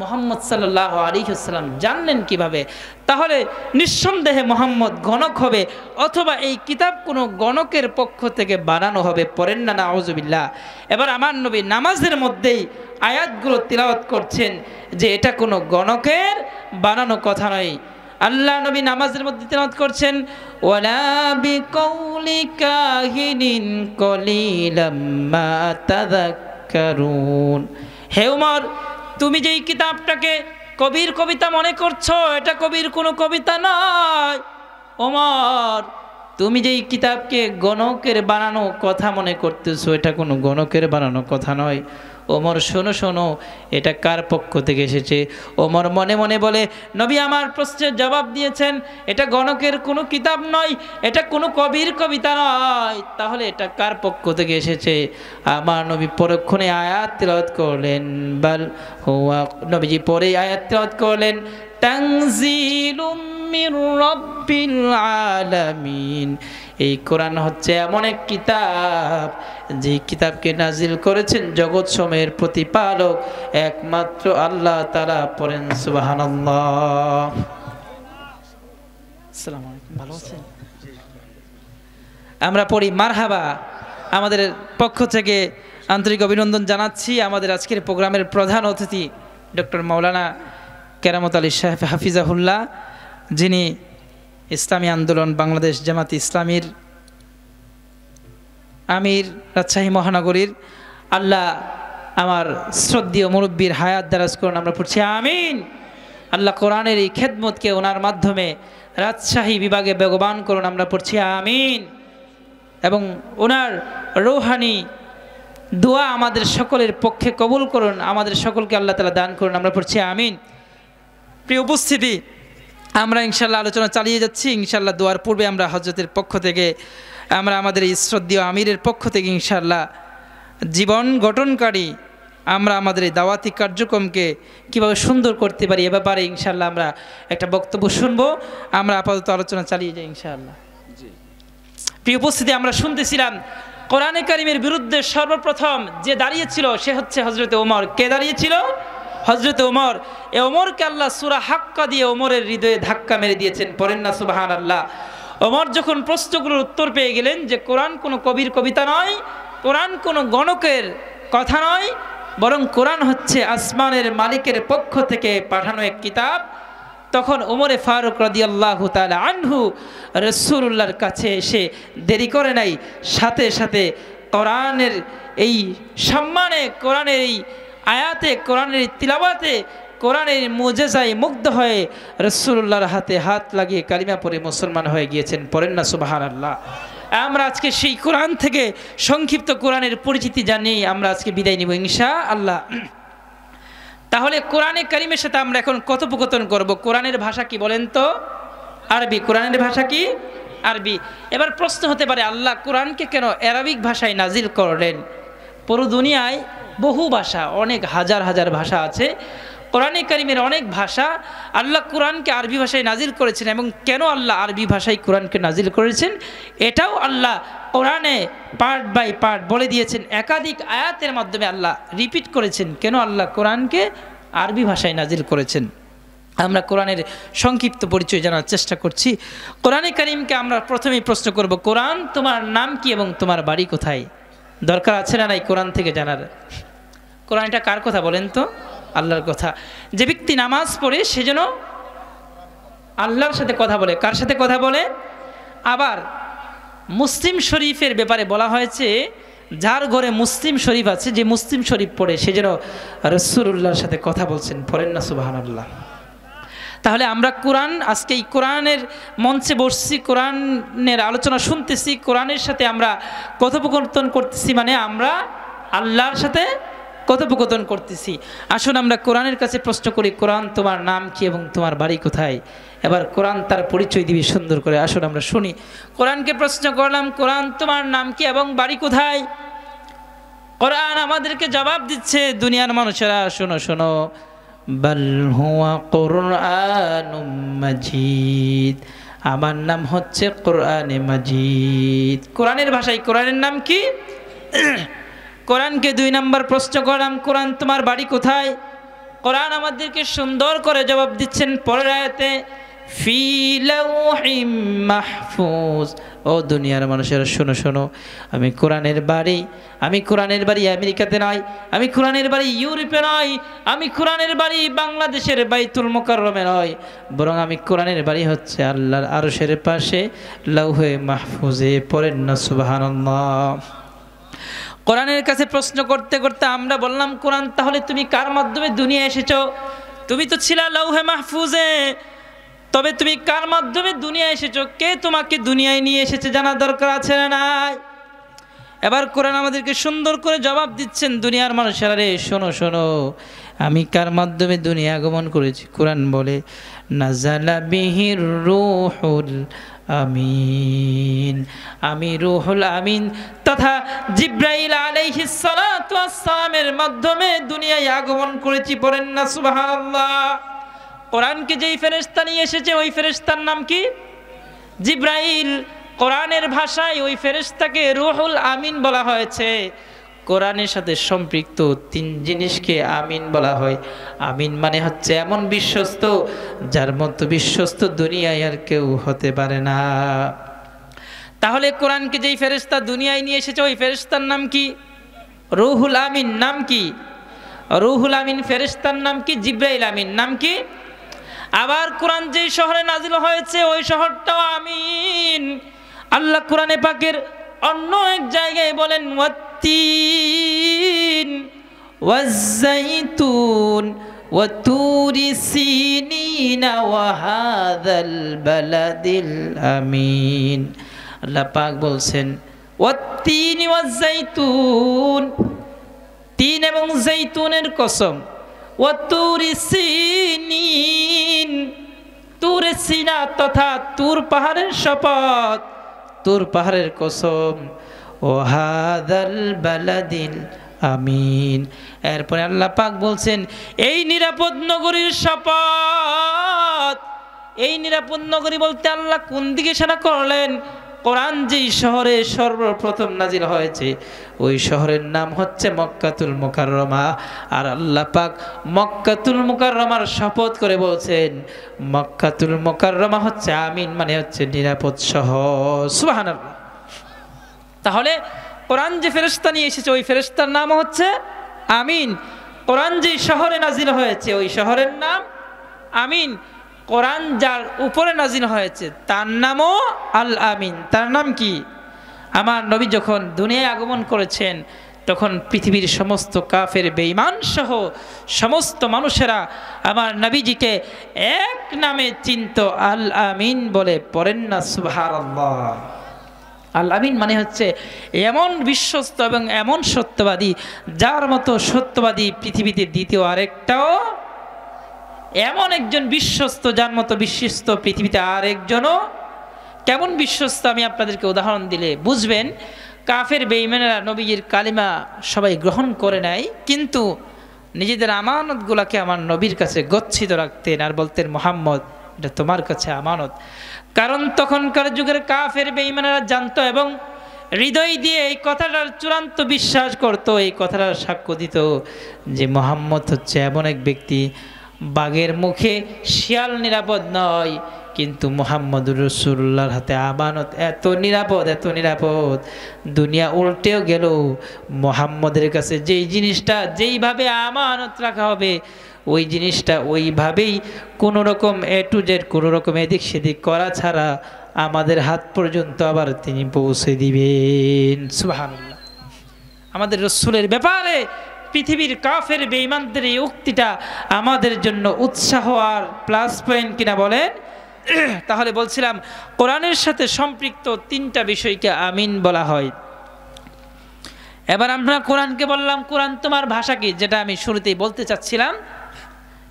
Speaker 1: মোহাম্মদ সাল্লাল্লাহু আলাইহি ওয়াসাল্লাম জানলেন কিভাবে? তাহলে নিঃসন্দেহে মোহাম্মদ গণক হবে, অথবা এই কিতাব কোনো গণকের পক্ষ থেকে বানানো হবে। পড়েন না নাউজুবিল্লাহ। এবার আমার নবী নামাজের মধ্যেই আয়াতগুলো তিলাওয়াত করছেন যে এটা কোনো গণকের বানানো কথা নয়। আল্লাহ নবী নামাজের মধ্যে তিলাওয়াত করছেন, ওয়ালা বিকাউলি কাহিনিন কলিলাম মা তাযাক্কারুন। হে ওমর, তুমি যেই কিতাবটাকে কবির কবিতা মনে করছো, এটা কবির কোনো কবিতা নয়। ওমর, তুমি যেই কিতাবকে গণকের বানানো কথা মনে করতেছো, এটা কোনো গণকের বানানো কথা নয়। ওমর, শোনো শোনো, এটা কার পক্ষ থেকে এসেছে? ওমর মনে মনে বলে, নবী আমার প্রশ্নের জবাব দিয়েছেন, এটা গণকের কোনো কিতাব নয়, এটা কোনো কবির কবিতা নয়, তাহলে এটা কার পক্ষ থেকে এসেছে? আমার নবী পরক্ষণে আয়াত তিলাওয়াত করলেন। বাল হুয়া, নবীজি পরে আয়াত তিলাওয়াত করলেন, তানজিলুম মির রাব্বিল আলামিন। এই কোরআন হচ্ছে এমন এক কিতাব, যে কিতাবকে নাজিল করেছেন জগৎ সমূহের প্রতিপালক একমাত্র আল্লাহ তাআলা। পড়েন সুবহানাল্লাহ। আসসালামু আলাইকুম, ভালো আছেন? আমরা পড়ি মারহাবা। আমাদের পক্ষ থেকে আন্তরিক অভিনন্দন জানাচ্ছি আমাদের আজকের প্রোগ্রামের প্রধান অতিথি ডক্টর মাওলানা কেরামত আলী সাহেব হাফিজাহুল্লাহ, যিনি ইসলামী আন্দোলন বাংলাদেশ জামাত ইসলামীর আমির, রাজশাহী মহানগরীর। আল্লাহ আমার শ্রদ্ধেয় মুরব্বীর হায়াত দারাজ করুন, আমরা পড়ছি আমিন। আল্লাহ কোরআনের এই খেদমতকে ওনার মাধ্যমে রাজশাহী বিভাগে বেগবান করুন, আমরা পড়ছি আমিন। এবং ওনার রৌহানি দোয়া আমাদের সকলের পক্ষে কবুল করুন, আমাদের সকলকে আল্লাহ তাআলা দান করুন, আমরা পড়ছি আমিন। প্রিয় উপস্থিতি, আমরা ইনশাল্লাহ আলোচনা চালিয়ে যাচ্ছি। ইনশাল্লাহ দোয়ার পূর্বে আমরা হজরতের পক্ষ থেকে, আমরা আমাদের এই শ্রদ্ধেয় আমিরের পক্ষ থেকে ইনশাল্লাহ জীবন গঠনকারী আমরা আমাদের এই দাওয়াতি কার্যক্রমকে কীভাবে সুন্দর করতে পারি এ ব্যাপারে ইনশাল্লাহ আমরা একটা বক্তব্য শুনবো। আমরা আপাতত আলোচনা চালিয়ে যাই ইনশাআল্লাহ। প্রিয় উপস্থিতি, আমরা শুনতেছিলাম কোরআনে কারিমের বিরুদ্ধে সর্বপ্রথম যে দাঁড়িয়েছিল সে হচ্ছে হজরতে ওমর। কে দাঁড়িয়েছিল? হজরতে ওমর। এ ওমরকে আল্লাহ সূরা হাক্কা দিয়ে ওমরের হৃদয়ে ধাক্কা মেরে দিয়েছেন। পড়েন না সুবহানাল্লাহ। ওমর যখন প্রশ্নগুলোর উত্তর পেয়ে গেলেন যে কোরআন কোনো কবির কবিতা নয়, কোরআন কোনো গণকের কথা নয়, বরং কোরআন হচ্ছে আসমানের মালিকের পক্ষ থেকে পাঠানো এক কিতাব, তখন ওমরে ফারুক রাদিয়াল্লাহু তাআলা আনহু রাসূলুল্লাহর কাছে এসে দেরি করে নাই, সাথে সাথে কোরআনের এই সম্মানে, কোরআনের এই আয়াতে, কোরআনের এই তিলাওয়াতে, কোরআনের মুজিজায় মুগ্ধ হয়ে রাসূলুল্লাহর হাতে হাত লাগিয়ে কালিমা পড়ে মুসলমান হয়ে গিয়েছেন। পড়েন না সুবহানাল্লাহ। আমরা আজকে সেই কোরআন থেকে সংক্ষিপ্ত কোরআনের পরিচিতি জানিয়ে আমরা আজকে বিদায় নিব ইনশাআল্লাহ। তাহলে কোরআনে কারিমের সাথে আমরা এখন কথোপকথন করব। কোরআনের ভাষা কি বলেন তো? আরবি। কোরআনের ভাষা কি? আরবি। এবার প্রশ্ন হতে পারে, আল্লাহ কোরআনকে কেন আরবিক ভাষায় নাজিল করলেন? পুরো দুনিয়ায় বহু ভাষা, অনেক হাজার হাজার ভাষা আছে। কোরআনে কারিমের অনেক ভাষা, আল্লাহ কোরআনকে আরবি ভাষায় নাজিল করেছেন। এবং কেন আল্লাহ আরবি ভাষায় কোরআনকে নাজিল করেছেন এটাও আল্লাহ কোরআনে পার্ট বাই পার্ট বলে দিয়েছেন। একাধিক আয়াতের মাধ্যমে আল্লাহ রিপিট করেছেন কেন আল্লাহ কোরআনকে আরবি ভাষায় নাজিল করেছেন। আমরা কোরআনের সংক্ষিপ্ত পরিচয় জানার চেষ্টা করছি। কোরআনে কারিমকে আমরা প্রথমেই প্রশ্ন করব, কোরআন তোমার নাম কি এবং তোমার বাড়ি কোথায়? দরকার আছে না নাই কোরআন থেকে জানার? কোরআনটা কার কথা বলেন তো? আল্লাহর কথা। যে ব্যক্তি নামাজ পড়ে সে যেন আল্লাহর সাথে কথা বলে। কার সাথে কথা বলে? আবার মুসলিম শরীফের ব্যাপারে বলা হয়েছে, যার ঘরে মুসলিম শরীফ আছে, যে মুসলিম শরীফ পড়ে সে যেন রাসূলুল্লাহর সাথে কথা বলছেন। পড়েন না সুবহানাল্লাহ। তাহলে আমরা কোরআন, আজকে এই কোরআনের মঞ্চে বসছি, কোরআনের আলোচনা শুনতেছি, কোরআনের সাথে আমরা কথোপকথন করতেছি, মানে আমরা আল্লাহর সাথে কথোপকথন করতেছি। আসুন আমরা কোরআনের কাছে প্রশ্ন করি, কোরআন তোমার নাম কি এবং তোমার বাড়ি কোথায়? এবার কোরআন তার পরিচয় দিবি সুন্দর করে। আসুন আমরা শুনি। কোরআনকে প্রশ্ন করলাম, কোরআন তোমার নাম কি এবং বাড়ি কোথায়? কোরআন আমাদেরকে জবাব দিচ্ছে, দুনিয়ার মানুষেরা শোনো শোনো, বাল হুয়া কুরআনুম মাজিদ, আমার নাম হচ্ছে কোরআনে মাজিদ। কোরআনের ভাষায় কোরআনের নাম কি? কোরআনকে 2 নম্বর প্রশ্ন করলাম, কোরআন তোমার বাড়ি কোথায়? কোরআন আমাদেরকে সুন্দর করে জবাব দিচ্ছেন পরের আয়াতে, ফি লাউহিম মাহফুজ। ও দুনিয়ার মানুষেরা শোনো শোনো, আমি কোরআনের বাড়ি আমেরিকাতে নয়, আমি কোরআনের বাড়ি ইউরোপে নয়, আমি কোরআনের বাড়ি বাংলাদেশের বাইতুল মুকাররমে নয়, বরং আমি কোরআনের বাড়ি হচ্ছে আল্লাহর আরশের পাশে লাউহে মাহফুজে। পড়েন না সুবহানাল্লাহ। কোরআনের কাছে প্রশ্ন করতে করতে আমরা বললাম, কোরআন তাহলে তুমি কার মাধ্যমে দুনিয়া এসেছো? তুমি তো ছিলা লাউহে মাহফুজে, তবে তুমি কার মাধ্যমে দুনিয়া এসেছো? কে তোমাকে দুনিয়ায় নিয়ে এসেছে জানা দরকার আছে না নাই? এবার কোরআন আমাদেরকে সুন্দর করে জবাব দিচ্ছেন, দুনিয়ার মানুষেরা রে শোনো শোনো, আমি কার মাধ্যমে দুনিয়া আগমন করেছি? কোরআন বলে, নাজালা বিহির রূহুল আমিন, আমি রূহুল আমিন তথা জিব্রাইল আলাইহিস সালাতু ওয়াস সালামের মাধ্যমে দুনিয়ায় আগমন করেছি। পড়েন না সুবহানাল্লাহ। কোরআনকে যেই ফেরেশতা নিয়ে এসেছে ওই ফেরেশতার নাম কি? জিব্রাইল। কোরআনের ভাষায় ওই ফেরেশতাকে রূহুল আমিন বলা হয়েছে। কোরআনের সাথে সম্পৃক্ত 3 জিনিসকে আমিন বলা হয়। আমিন মানে হচ্ছে এমন বিশ্বস্ত যার মতো বিশ্বস্ত দুনিয়ায় আর কেউ হতে পারে না। তাহলে কোরআনকে যেই ফেরেশতা দুনিয়ায় নিয়ে এসেছে ওই ফেরেশতার নাম কি? রূহুল আমিন। নাম কি? রূহুল আমিন ফেরেশতার নাম কি? জিব্রাইল আমিন। নাম কি? আবার কোরআন যেই শহরে নাজিল হয়েছে ওই শহরটাও আমিন। আল্লাহ কোরআনে পাকের অন্য এক জায়গায় বলেন, ওয়াত্তিন ওয়াজ্জাইতুন ওয়া তুরি সিনিনা ওয়া হাযাল বালাদিল আমিন। আল্লাহ পাক বলছেন, ওয়াত্তিন ওয়াজ্জাইতুন, তিন এবং জৈতুনের কসম, ওয়া তুরি সিনিন, তুর সিনা তথা তুর পাহাড়ের শপথ, তুর পাহাড়ের কসম, ও হাদাল বালাদিল আমিন। এরপরে আল্লাহ পাক বলছেন, এই নিরাপদ নগরীর শপথ। এই নিরাপদ নগরী বলতে আল্লাহ কোন দিকে ইশারা করলেন? কোরআন যেই শহরে সর্বপ্রথম নাজিল হয়েছে ওই শহরের নাম হচ্ছে মক্কাতুল মুকাররমা। আর আল্লাহ পাক মক্কাতুল মুকাররমার শপথ করে বলছেন, মক্কাতুল মুকাররমা হচ্ছে আমিন, মানে হচ্ছে নিরাপদ শহর। সুবহানাল্লাহ। তাহলে কোরআন যে ফেরেশতা নিয়ে এসেছে ওই ফেরেশতার নাম হচ্ছে আমিন। কোরআন যেই শহরে নাজিল হয়েছে ওই শহরের নাম আমিন। কোরআন যার উপরে নাজিল হয়েছে তার নামও আল আমিন। তার নাম কি? আমার নবী যখন দুনিয়ায় আগমন করেছেন তখন পৃথিবীর সমস্ত কাফের বেঈমান সহ সমস্ত মানুষেরা আমার নবীজিকে এক নামে চিনত, আল আমিন বলে। পড়েন না সুবহানাল্লাহ। আল আমিন মানে হচ্ছে এমন বিশ্বস্ত এবং এমন সত্যবাদী যার মতো সত্যবাদী পৃথিবীতে দ্বিতীয় আরেকটাও, এমন একজন বিশ্বস্ত যার মতো বিশ্বস্ত পৃথিবীতে আরেকজনও। কেমন বিশ্বস্ত আমি আপনাদেরকে উদাহরণ দিলে বুঝবেন। কাফের বেঈমানেরা নবীজির কালিমা সবাই গ্রহণ করে নেয়, কিন্তু নিজেদের আমানতগুলোকে আমার নবীর কাছে গচ্ছিত রাখতেন আর বলতেন, মুহাম্মদ এটা তোমার কাছে আমানত। কারণ তখনকার যুগের কাফের বেঈমানেরা জানতো এবং হৃদয় দিয়ে এই কথাটার চূড়ান্ত বিশ্বাস করত, এই কথাটার সাক্ষ্য দিত যে মুহাম্মদ হচ্ছে এমন এক ব্যক্তি, বাঘের মুখে শিয়াল নিরাপদ নয়, কিন্তু মুহাম্মদুর রাসূলুল্লাহর হাতে আমানত এত নিরাপদ, এত নিরাপদ, দুনিয়া উল্টেও গেল মুহাম্মদের কাছে যেই জিনিসটা যেইভাবে আমানত রাখা হবে ওই জিনিসটা ওইভাবেই কোনো রকম এ টু জেড কোনো রকম এদিক সেদিক করা ছাড়া আমাদের হাত পর্যন্ত আবার তিনি পৌঁছে দিবেন। সুবহানাল্লাহ। আমাদের রাসূলের ব্যাপারে পৃথিবীর কাফের বেঈমানদের এই উক্তিটা আমাদের জন্য উৎসাহ আর প্লাস পয়েন্ট কিনা বলেন? তাহলে বলছিলাম কোরআনের সাথে সম্পৃক্ত তিনটা বিষয়কে আমিন বলা হয়। এবার আমরা কোরআনকে বললাম কোরআন তোমার ভাষা কি, যেটা আমি শুরুতেই বলতে চাচ্ছিলাম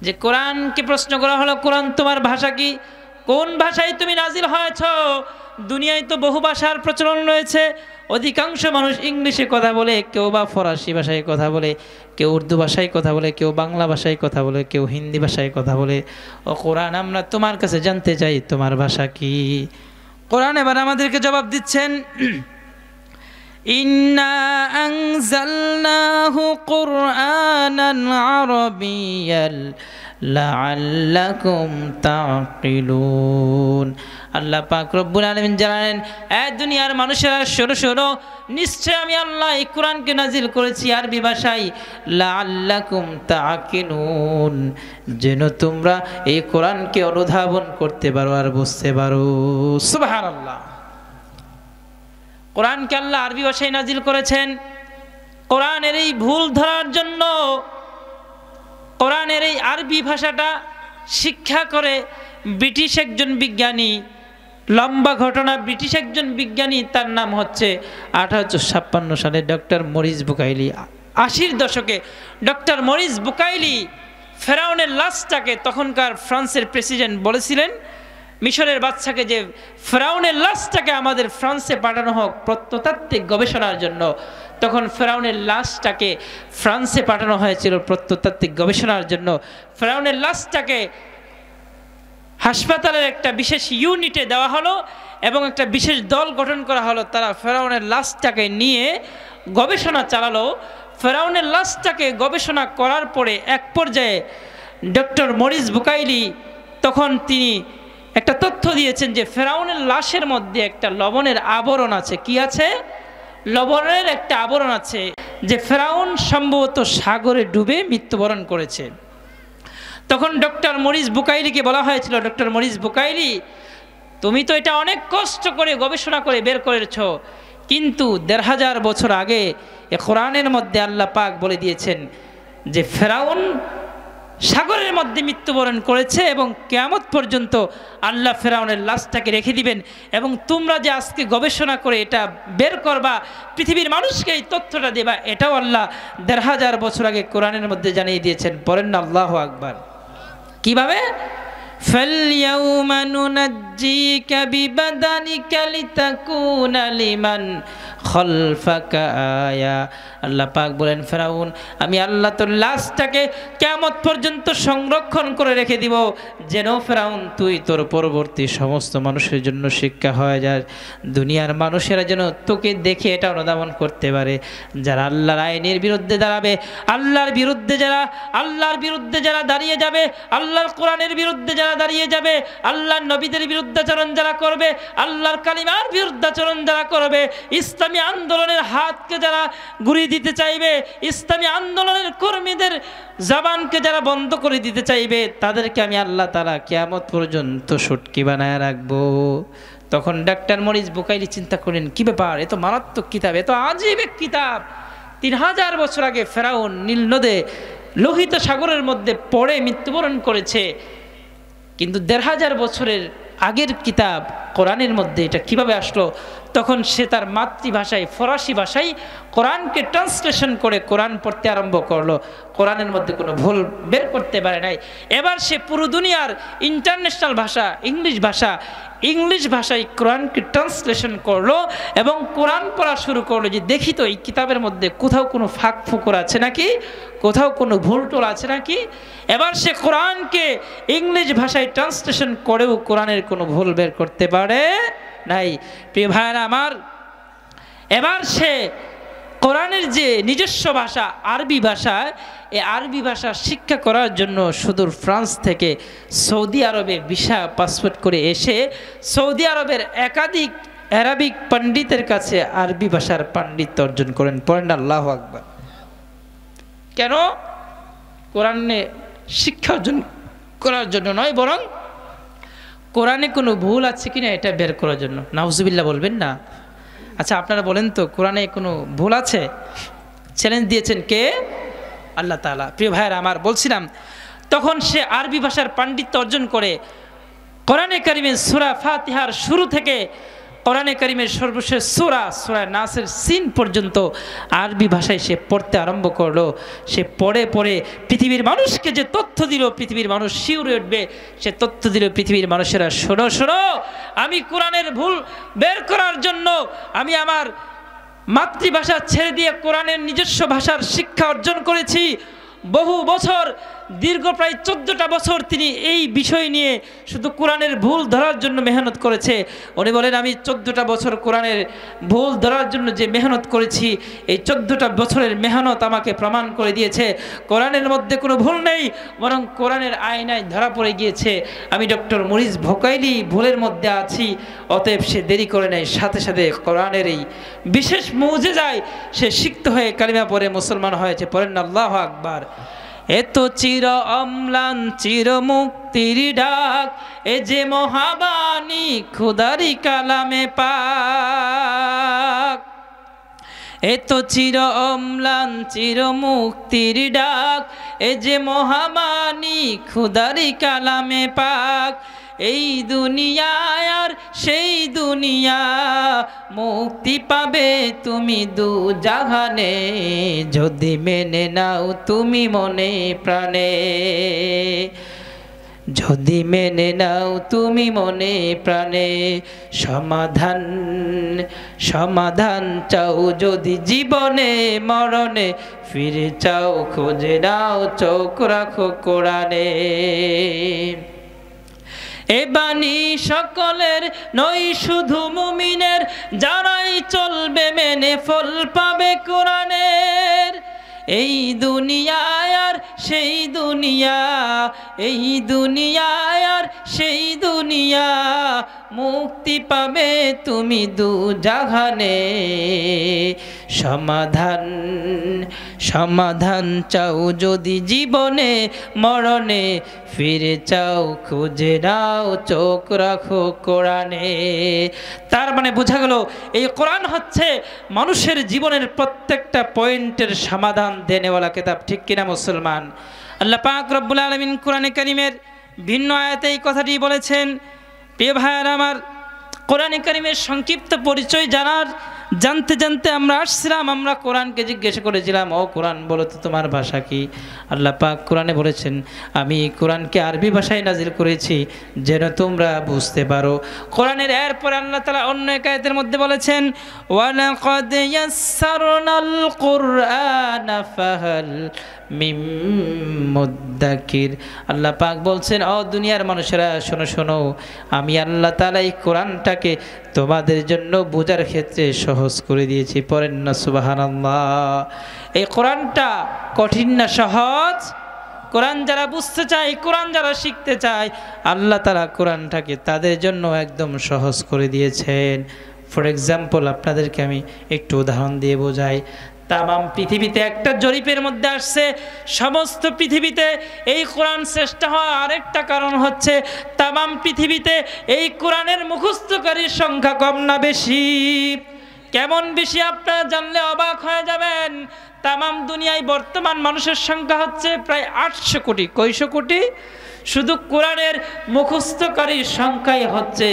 Speaker 1: যে কোরআনকে প্রশ্ন করা হলো কোরআন তোমার ভাষা কি, কোন ভাষায় তুমি নাজিল হয়েছ? দুনিয়ায় তো বহু ভাষার প্রচলন রয়েছে, অধিকাংশ মানুষ ইংলিশে কথা বলে, কেউ বা ফরাসি ভাষায় কথা বলে, কেউ উর্দু ভাষায় কথা বলে, কেউ বাংলা ভাষায় কথা বলে, কেউ হিন্দি ভাষায় কথা বলে। ও কোরআন আমরা তোমার কাছে জানতে চাই তোমার ভাষা কি। কোরআন এবার আমাদেরকে জবাব দিচ্ছেন ইন্না আনজালনাহু কুরআনান আরাবিয়াল লাআল্লাকুম তাকিলুন। আল্লাহ পাক রব্বুল আলামিন জানালেন, এ দুনিয়ার মানুষেরা শোনো শোনো, নিশ্চয় আমি আল্লাহ এই কোরআনকে নাজিল করেছি আরবি ভাষায়, লাআল্লাকুম তাকিলুন, যেন তোমরা এই কোরআনকে অনুধাবন করতে পারো আর বুঝতে পারো। সুবহানাল্লাহ। কোরআনকে আল্লাহ আরবি ভাষায় নাজিল করেছেন কোরআনের এই ভুল ধরার জন্য। কোরআনের এই আরবি ভাষাটা শিক্ষা করে ব্রিটিশ একজন বিজ্ঞানী, লম্বা ঘটনা, ব্রিটিশ একজন বিজ্ঞানী, তার নাম হচ্ছে 1856 সালে ডক্টর মরিস বুকাইলি। 80-র দশকে ডক্টর মরিস বুকাইলি ফেরাউনের লাশটাকে, তখনকার ফ্রান্সের প্রেসিডেন্ট বলেছিলেন মিশরের বাচ্চাকে যে ফেরাউনের লাশটাকে আমাদের ফ্রান্সে পাঠানো হোক প্রত্নতাত্ত্বিক গবেষণার জন্য। তখন ফেরাউনের লাশটাকে ফ্রান্সে পাঠানো হয়েছিল প্রত্নতাত্ত্বিক গবেষণার জন্য। ফেরাউনের লাশটাকে হাসপাতালের একটা বিশেষ ইউনিটে দেওয়া হলো এবং একটা বিশেষ দল গঠন করা হলো। তারা ফেরাউনের লাশটাকে নিয়ে গবেষণা চালালো। ফেরাউনের লাশটাকে গবেষণা করার পরে এক পর্যায়ে ডক্টর মরিস বুকাইলি তখন তিনি একটা তথ্য দিয়েছেন যে ফেরাউনের লাশের মধ্যে একটা লবণের আবরণ আছে। কি আছে? লবণের একটা আবরণ আছে, যে ফেরাউন সম্ভবত সাগরে ডুবে মৃত্যুবরণ করেছে। তখন ডক্টর মরিস বুকাইলিকে বলা হয়েছিল, ডক্টর মরিস বুকাইলি, তুমি তো এটা অনেক কষ্ট করে গবেষণা করে বের করেছ, কিন্তু 1500 বছর আগে এ কোরআনের মধ্যে আল্লাহ পাক বলে দিয়েছেন যে ফেরাউন সাগরের মধ্যে মৃত্যুবরণ করেছে এবং কিয়ামত পর্যন্ত আল্লাহ ফেরাউনের লাশটাকে রেখে দিবেন। এবং তোমরা যে আজকে গবেষণা করে এটা বের করবা, পৃথিবীর মানুষকে এই তথ্যটা দেবা, এটাও আল্লাহ 1500 বছর আগে কোরআনের মধ্যে জানিয়ে দিয়েছেন। পড়েন না আল্লাহু আকবার। কিভাবে? ফালইয়াউমা নুনাজ্জিকা বিবাদানিকা লিতাকুনা লিমান খলফাকা আয়া। আল্লাহ পাক বলেন, ফেরাউন আমি আল্লাহ তোর লাশটাকে কিয়ামত পর্যন্ত সংরক্ষণ করে রেখে দিব, যেন ফেরাউন তুই তোর পরবর্তী সমস্ত মানুষের জন্য শিক্ষা হয়ে যায়। দুনিয়ার মানুষেরা যেন তোকে দেখে এটা অনুধাবন করতে পারে। যারা আল্লাহর আইনের বিরুদ্ধে দাঁড়াবে, আল্লাহর বিরুদ্ধে যারা দাঁড়িয়ে যাবে, আল্লাহর কোরআনের বিরুদ্ধে যারা দাঁড়িয়ে যাবে, আল্লাহর নবীদের বিরুদ্ধাচরণ যারা করবে, আল্লাহর কালিমার বিরুদ্ধাচরণ যারা করবে, ইসলামী আন্দোলনের হাতকে যারা গুড়িয়ে দিতে চাইবে, ইসলামী আন্দোলনের কর্মীদের জবানকে যারা বন্ধ করে দিতে চাইবে, তাদেরকে আমি আল্লাহ তাআলা কিয়ামত পর্যন্ত শুটকি বানায় রাখবো। তখন ডাক্তার মরিস বুকাইলি চিন্তা করেন, কি ব্যাপার, এত মারাত্মক কিতাব, এত আজীব এক কিতাব। 3000 বছর আগে ফেরাউন নীল নদে লোহিত সাগরের মধ্যে পড়ে মৃত্যুবরণ করেছে, কিন্তু 1500 বছরের আগের কিতাব কোরআনের মধ্যে এটা কিভাবে আসলো? তখন সে তার মাতৃভাষায় ফরাসি ভাষায় কোরআনকে ট্রান্সলেশন করে কোরআন পড়তে আরম্ভ করলো। কোরআনের মধ্যে কোনো ভুল বের করতে পারে নাই। এবার সে পুরো দুনিয়ার ইন্টারন্যাশনাল ভাষা ইংলিশ ভাষায় কোরআনকে ট্রান্সলেশন করলো এবং কোরআন পড়া শুরু করলো, যে দেখি তো এই কিতাবের মধ্যে কোথাও কোনো ফাঁক ফুকর আছে নাকি, কোথাও কোনো ভুল টোল আছে নাকি। এবার সে কোরআনকে ইংলিশ ভাষায় ট্রান্সলেশন করেও কোরআনের কোনো ভুল বের করতে পারে নাই। প্রিয় ভাইরা আমার, এবার সে কোরআনের যে নিজস্ব ভাষা আরবি ভাষা, এই আরবি ভাষা শিক্ষা করার জন্য সুদূর ফ্রান্স থেকে সৌদি আরবে ভিসা পাসপোর্ট করে এসে সৌদি আরবের একাধিক আরবিক পণ্ডিতের কাছে আরবি ভাষার পাণ্ডিত্য অর্জন করেন। পড়েন আল্লাহু আকবার। কেন? কোরআনে শিক্ষা অর্জন করার জন্য নয়, বরং কোরআনে কোনো ভুল আছে কিনা এটা বের করার জন্য। নাউজুবিল্লাহ বলবেন না? আচ্ছা আপনারা বলেন তো, কোরআনে কোনো ভুল আছে? চ্যালেঞ্জ দিয়েছেন কে? আল্লাহ তাআলা। প্রিয় ভাইয়েরা আমার, বলছিলাম তখন সে আরবি ভাষার পাণ্ডিত্য অর্জন করে কোরআনে কারিমের সূরা ফাতিহার শুরু থেকে কোরআনে কারিমের সর্বশেষ সূরা নাসের সিন পর্যন্ত আরবি ভাষায় সে পড়তে আরম্ভ করলো। সে পড়ে পড়ে পৃথিবীর মানুষকে যে তথ্য দিল, পৃথিবীর মানুষ শিউরে উঠবে সে তথ্য দিল পৃথিবীর মানুষেরা, শোনো শোনো, আমি কোরআনের ভুল বের করার জন্য আমি আমার মাতৃভাষা ছেড়ে দিয়ে কোরআনের নিজস্ব ভাষার শিক্ষা অর্জন করেছি। বহু বছর, দীর্ঘ প্রায় 14টা বছর তিনি এই বিষয় নিয়ে শুধু কোরআনের ভুল ধরার জন্য মেহনত করেছে। উনি বলেন, আমি 14টা বছর কোরআনের ভুল ধরার জন্য যে মেহনত করেছি, এই 14টা বছরের মেহনত আমাকে প্রমাণ করে দিয়েছে কোরআনের মধ্যে কোনো ভুল নেই, বরং কোরআনের আয়নায় ধরা পড়ে গিয়েছে আমি ডক্টর মরিস ভোকাইলি ভুলের মধ্যে আছি। অতএব সে দেরি করে নেয়, সাথে সাথে কোরআনের এই বিশেষ মুজিজায় সে সিক্ত হয়ে কালিমা পড়ে মুসলমান হয়েছে। পড়েন আল্লাহু আকবার। এত চির অম্লান চির মুক্তির ডাক, এ যে মহাবাণী খুদারি কালামে পাক। এত চির অম্লান চির মুক্তির ডাক, এ যে মহাবাণী খুদারি কালামে পাক। এই দুনিয়ায় আর সেই দুনিয়া, মুক্তি পাবে তুমি দু জাহানে, যদি মেনে নাও তুমি মনে প্রাণে, যদি মেনে নাও তুমি মনে প্রাণে। সমাধান সমাধান চাও যদি জীবনে মরণে, ফিরে চাও খুঁজে নাও চোখ রাখো কোরআনে। এ বাণী সকলের নয় শুধু মুমিনের, যারাই চলবে মেনে ফল পাবে কোরআনের। এই দুনিয়ায় আর সেই দুনিয়া, এই দুনিয়ায় আর সেই দুনিয়া, মুক্তি পাবে তুমি দু জাহানে। সমাধান সমাধান চাও যদি জীবনে মরণে, ফিরে চাও খুঁজে নাও চোখ রাখো কোরআনে। তার মানে বোঝা গেল এই কোরআন হচ্ছে মানুষের জীবনের প্রত্যেকটা পয়েন্টের সমাধান দেনেওয়ালা কিতাব। ঠিক কিনা মুসলমান? আল্লাহ পাক রব্বুল আলামিন কোরআনে কারিমের ভিন্ন আয়াতে এই কথাটি বলেছেন। প্রিয় ভাইয়েরা আমার, কোরআনে কারিমের সংক্ষিপ্ত পরিচয় জানতে জানতে আমরা আসছিলাম, আমরা কোরআনকে জিজ্ঞেস করেছিলাম, ও কোরআন বলো তো তোমার ভাষা কি? আল্লাহ পাক কোরআনে বলেছেন, আমি কোরআনকে আরবি ভাষায় নাজিল করেছি যেন তোমরা বুঝতে পারো। কোরআনের এরপরে আল্লাহ তাআলা অন্য এক আয়াতের মধ্যে বলেছেন, ওয়ালাকাদ ইয়াসসারনাল কুরআনা ফাহাল মিম মুদ্দাকির। আল্লাহ পাক বলছেন, ও দুনিয়ার মানুষেরা শোনো শোনো, আমি আল্লাহ তাআলা এই কোরআনটাকে তোমাদের জন্য বোঝার ক্ষেত্রে সহজ করে দিয়েছি। পড়েন না সুবহানাল্লাহ। এই কোরআনটা কঠিন না সহজ? কোরআন যারা বুঝতে চায়, কোরআন যারা শিখতে চায়, আল্লাহ তাআলা কোরআনটাকে তাদের জন্য একদম সহজ করে দিয়েছেন। ফর এক্সাম্পল, আপনাদেরকে আমি একটু উদাহরণ দিয়ে বোঝাই। তামাম পৃথিবীতে একটা জরিপের মধ্যে আসছে, সমস্ত পৃথিবীতে এই কোরআন শ্রেষ্ঠ হওয়ার আরেকটা কারণ হচ্ছে তামাম পৃথিবীতে এই কোরআনের মুখস্থকারীর সংখ্যা কম না বেশি? কেমন বেশি আপনারা জানলে অবাক হয়ে যাবেন। তামাম দুনিয়ায় বর্তমান মানুষের সংখ্যা হচ্ছে প্রায় 800 কোটি। কয়শো কোটি? শুধু কোরআনের মুখস্থকারীর সংখ্যাই হচ্ছে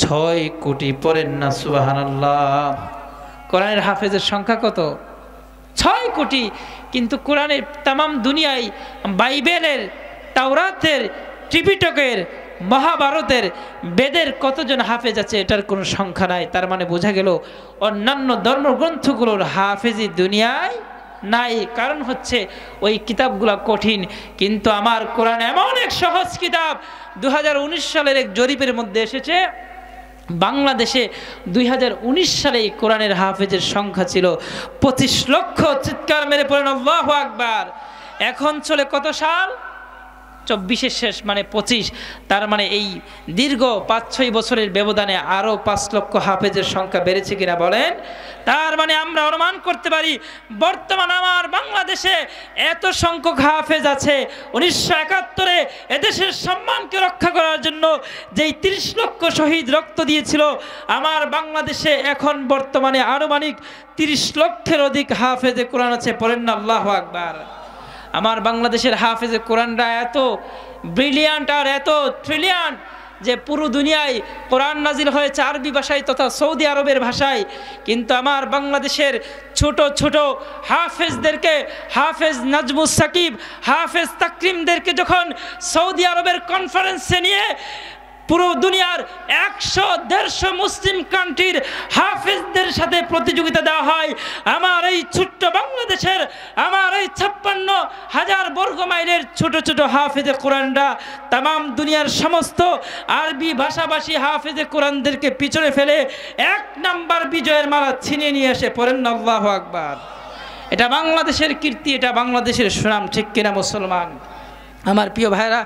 Speaker 1: 6 কোটি। পড়েন না সুবহানাল্লাহ। কোরআনের হাফেজের সংখ্যা কত? 6 কোটি। কিন্তু কোরআনের তামাম দুনিয়ায় বাইবেলের, তাওরাতের, ত্রিপিটকের, মহাভারতের, বেদের কতজন হাফেজ আছে এটার কোনো সংখ্যা নাই। তার মানে বোঝা গেল অন্যান্য ধর্মগ্রন্থগুলোর হাফেজি দুনিয়ায় নাই। কারণ হচ্ছে ওই কিতাবগুলো কঠিন, কিন্তু আমার কোরআন এমন এক সহজ কিতাব। 2019 সালের এক জরিপের মধ্যে এসেছে, বাংলাদেশে 2019 সালে কোরআনের হাফেজের সংখ্যা ছিল 25 লক্ষ। চিৎকার মেরে পড়েন আল্লাহু আকবার। এখন চলে কত সাল? 24-এর শেষ, মানে 25। তার মানে এই দীর্ঘ 5-6 বছরের ব্যবধানে আরও 5 লক্ষ হাফেজের সংখ্যা বেড়েছে কিনা বলেন? তার মানে আমরা অনুমান করতে পারি বর্তমান আমার বাংলাদেশে এত সংখ্যক হাফেজ আছে। 1971-এ এদেশের সম্মানকে রক্ষা করার জন্য যেই 30 লক্ষ শহীদ রক্ত দিয়েছিল, আমার বাংলাদেশে এখন বর্তমানে আনুমানিক 30 লক্ষের অধিক হাফেজে কোরআন আছে। পড়েন না আল্লাহু আকবার। আমার বাংলাদেশের হাফেজে কোরআনরা এত ব্রিলিয়ান্ট আর এত ট্রিলিয়ান্ট যে পুরো দুনিয়ায় কোরআন নাজিল হয়েছে আরবি ভাষায় তথা সৌদি আরবের ভাষায়, কিন্তু আমার বাংলাদেশের ছোট ছোট হাফেজদেরকে, হাফেজ নাজমুস সাকিব, হাফেজ তাকরিমদেরকে যখন সৌদি আরবের কনফারেন্সে নিয়ে পুরো দুনিয়ার 100-150 মুসলিম কান্ট্রির হাফেজদের সাথে প্রতিযোগিতা দেওয়া হয়, আমার এই ছোট্ট বাংলাদেশের, আমার এই 56,000 বর্গ মাইলের ছোট ছোট হাফেজে কোরআনরা তামাম দুনিয়ার সমস্ত আরবি ভাষাভাষী হাফেজে কোরআনদেরকে পিছনে ফেলে 1 নাম্বার বিজয়ের মালা ছিনিয়ে নিয়ে এসে পড়েন আল্লাহু আকবার। এটা বাংলাদেশের কীর্তি, এটা বাংলাদেশের সুনাম, ঠিক কিনা মুসলমান? আমার প্রিয় ভাইরা,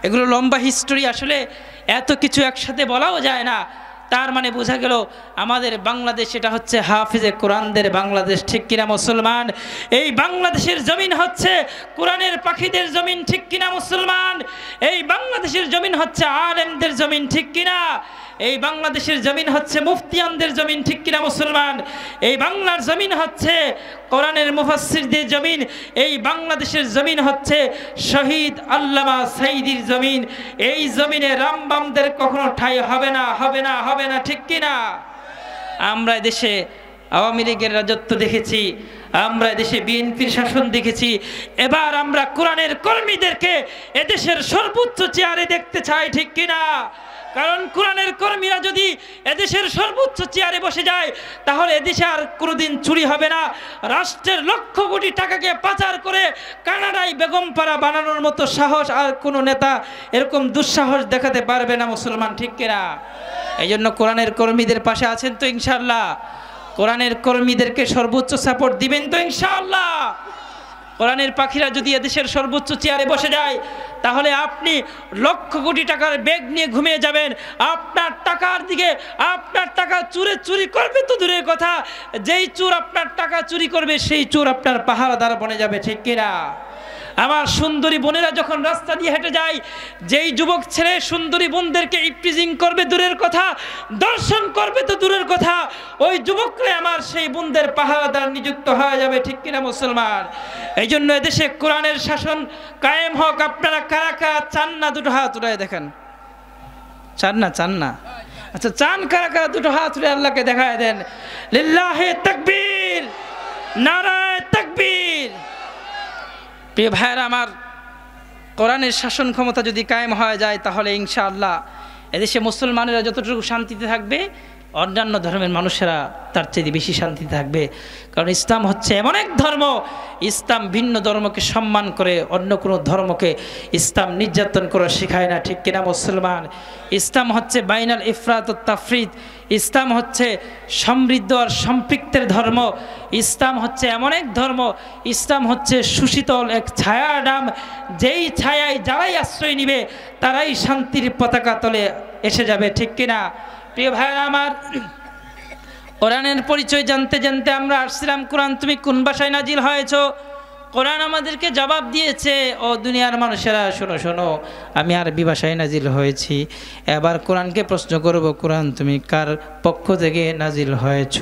Speaker 1: এগুলো লম্বা হিস্টোরি, আসলে এত কিছু একসাথে বলাও যায় না। তার মানে বোঝা গেল আমাদের বাংলাদেশ এটা হচ্ছে হাফিজে কোরআনদের বাংলাদেশ, ঠিক কিনা মুসলমান? এই বাংলাদেশের জমিন হচ্ছে কোরআনের পাখিদের জমিন, ঠিক কিনা মুসলমান? এই বাংলাদেশের জমিন হচ্ছে আলেমদের জমিন, ঠিক কিনা? এই বাংলাদেশের জমিন হচ্ছে মুফতিয়ানদের জমিন, ঠিক কিনা মুসলমান? এই বাংলার জমিন হচ্ছে কোরআনের মুফাসসিরদের জমিন। এই বাংলাদেশের জমিন হচ্ছে শহীদ আল্লামা সাইদির জমিন। এই জমিনে রামবামদের কখনো ঠাঁই হবে না, হবে না, হবে না, ঠিক কিনা? আমরা দেশে আওয়ামী লীগের রাজত্ব দেখেছি, আমরা দেশে বিএনপির শাসন দেখেছি। এবার আমরা কোরআনের কর্মীদেরকে এদেশের সর্বোচ্চ চেয়ারে দেখতে চাই, ঠিক কিনা? কারণ কোরআনের কর্মীরা যদি এদেশের সর্বোচ্চ চেয়ারে বসে যায় তাহলে এদেশে আর কোনোদিন চুরি হবে না। রাষ্ট্রের লক্ষ কোটি টাকাকে পাচার করে কানাডায় বেগমপাড়া বানানোর মতো সাহস আর কোনো নেতা এরকম দুঃসাহস দেখাতে পারবে না মুসলমান, ঠিক কিনা? এই জন্য কোরআনের কর্মীদের পাশে আছেন তো ইনশাআল্লাহ? কোরআনের কর্মীদেরকে সর্বোচ্চ সাপোর্ট দিবেন তো ইনশাআল্লাহ? কোরআনের পাখিরা যদি এদেশের সর্বোচ্চ চেয়ারে বসে যায় তাহলে আপনি লক্ষ কোটি টাকার ব্যাগ নিয়ে ঘুমিয়ে যাবেন। আপনার টাকার দিকে, আপনার টাকা চুরি করবে তো দূরের কথা, যেই চোর আপনার টাকা চুরি করবে সেই চোর আপনার পাহারাদার বনে যাবে, ঠিক কিনা? আমার সুন্দরী বোনেরা যখন রাস্তা দিয়ে হেঁটে যায়, যেই যুবক ছেলে সুন্দরী বোনদেরকে ইপটিজিং করবে দূরের কথা, দর্শন করবে তো দূরের কথা, ওই যুবকরা আমার সেই বোনদের পাহারাদার নিযুক্ত হয়ে যাবে, ঠিক কিনা মুসলমান? এই জন্য এদেশে কোরআনের শাসন কায়েম হোক। আপনারা কারা কারা চান না? দুটো হাত উঠায় দেখেন। চান না? চান না? আচ্ছা, চান কারা কারা? দুটো হাত উঠে আল্লাহকে দেখায় দেন। লিল্লাহি তাকবীর, নারায়ে তাকবীর। প্রিয় ভাইয়েরা আমার, কোরআনের শাসন ক্ষমতা যদি কায়েম হয়ে যায় তাহলে ইনশাআল্লাহ এদেশে মুসলমানেরা যতটুকু শান্তিতে থাকবে অন্যান্য ধর্মের মানুষেরা তার চেয়ে বেশি শান্তিতে থাকবে। কারণ ইসলাম হচ্ছে এমন এক ধর্ম, ইসলাম ভিন্ন ধর্মকে সম্মান করে, অন্য কোনো ধর্মকে ইসলাম নির্যাতন করে শেখায় না, ঠিক কিনা মুসলমান? ইসলাম হচ্ছে বাইনাল ইফরাত ও তাফরিদ। ইসলাম হচ্ছে সমৃদ্ধ আর সম্পৃক্তের ধর্ম। ইসলাম হচ্ছে এমন এক ধর্ম, ইসলাম হচ্ছে সুশীতল এক ছায়ার নাম, যেই ছায়ায় যারাই আশ্রয় নিবে তারাই শান্তির পতাকা তলে এসে যাবে, ঠিক কিনা? প্রিয় ভাইরা আমার, কোরআনের পরিচয় জানতে জানতে আমরা আসছিলাম কোরআন তুমি কোন ভাষায় নাজিল হয়েছ। কোরআন আমাদেরকে জবাব দিয়েছে, ও দুনিয়ার মানুষেরা শোনো শোনো, আমি আরবি ভাষায় নাজিল হয়েছি। এবার কোরআনকে প্রশ্ন করব, কোরআন তুমি কার পক্ষ থেকে নাজিল হয়েছ?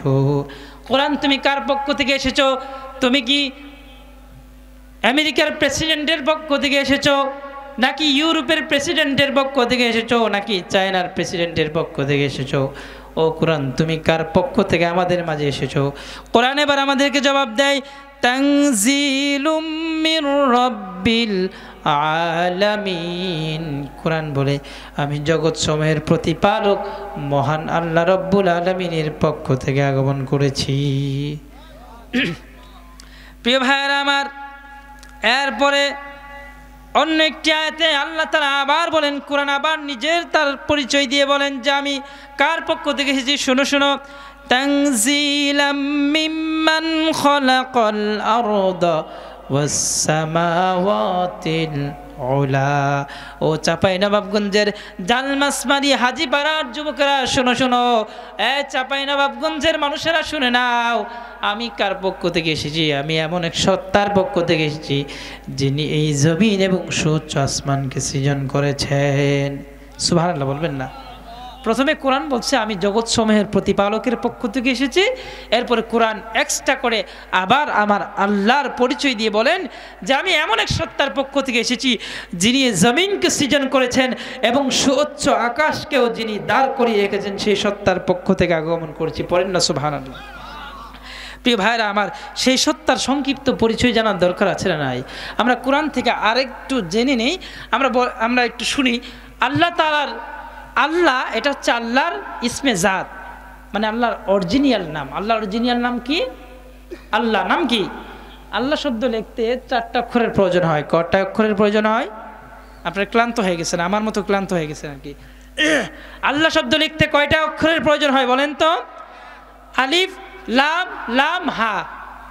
Speaker 1: কোরআন তুমি কার পক্ষ থেকে এসেছো? তুমি কি আমেরিকার প্রেসিডেন্টের পক্ষ থেকে এসেছো, নাকি ইউরোপের প্রেসিডেন্টের পক্ষ থেকে এসেছো, নাকি চায়নার প্রেসিডেন্টের পক্ষ থেকে এসেছো? ও কোরআন তুমি কার পক্ষ থেকে আমাদের মাঝে এসেছো? কোরআন এবার আমাদেরকে জবাব দেয়, তানজিলুম মির রাব্বিল আলামিন। কোরআন বলে আমি জগৎ সমূহের প্রতিপালক মহান আল্লাহ রব্বুল আলামিনের পক্ষ থেকে আগমন করেছি। প্রিয় ভাইয়েরা আমার, এরপরে অন্য একটি আয়াতে আল্লাহ তাআলা আবার বলেন, কোরআন আবার নিজের তার পরিচয় দিয়ে বলেন যে আমি কার পক্ষ থেকে এসেছি। শোনো শোনো, তানজিলাম মিম্মান খালাকাল আরদা ওয়াস সামাওয়াতিল উলা। ও চাঁপাইনবাবগঞ্জের জালমাসমারি হাজীপাড়ার যুবকেরা শোনো শোনো, চাঁপাইনবাবগঞ্জের মানুষেরা শুনে নাও, আমি কার পক্ষ থেকে এসেছি? আমি এমন এক সত্তার পক্ষ থেকে এসেছি যিনি এই জমিন এবং সুউচ্চ আসমানকে সৃজন করেছেন। সুবহানাল্লাহ বলবেন না? প্রথমে কোরআন বলছে আমি জগৎ সমূহের প্রতিপালকের পক্ষ থেকে এসেছি, এরপরে কোরআন এক্সট্রা করে আবার আমার আল্লাহর পরিচয় দিয়ে বলেন যে আমি এমন এক সত্তার পক্ষ থেকে এসেছি যিনি জমিনকে সৃজন করেছেন এবং সুউচ্চ আকাশকেও যিনি দাঁড় করিয়ে রেখেছেন, সেই সত্তার পক্ষ থেকে আগমন করেছি। পড়েন না সুবহানাল্লাহ। প্রিয় ভাইরা আমার, সেই সত্তার সংক্ষিপ্ত পরিচয় জানার দরকার আছে না নাই? আমরা কোরআন থেকে আরেকটু জেনে নেই, আমরা একটু শুনি। আল্লাহ তাআলার, আল্লাহ এটা হচ্ছে আল্লাহর ইসমে জাত, মানে আল্লাহর অরিজিনাল নাম। আল্লাহর অরিজিনাল নাম কি? আল্লাহ নাম কি? আল্লাহ শব্দ লিখতে 4টা অক্ষরের প্রয়োজন হয়। কটা অক্ষরের প্রয়োজন হয়? আপনারা ক্লান্ত হয়ে গেছেন, আমার মতো ক্লান্ত হয়ে গেছেন আর কি। আল্লাহ শব্দ লিখতে কয়টা অক্ষরের প্রয়োজন হয় বলেন তো? আলিফ লাম লাম হা।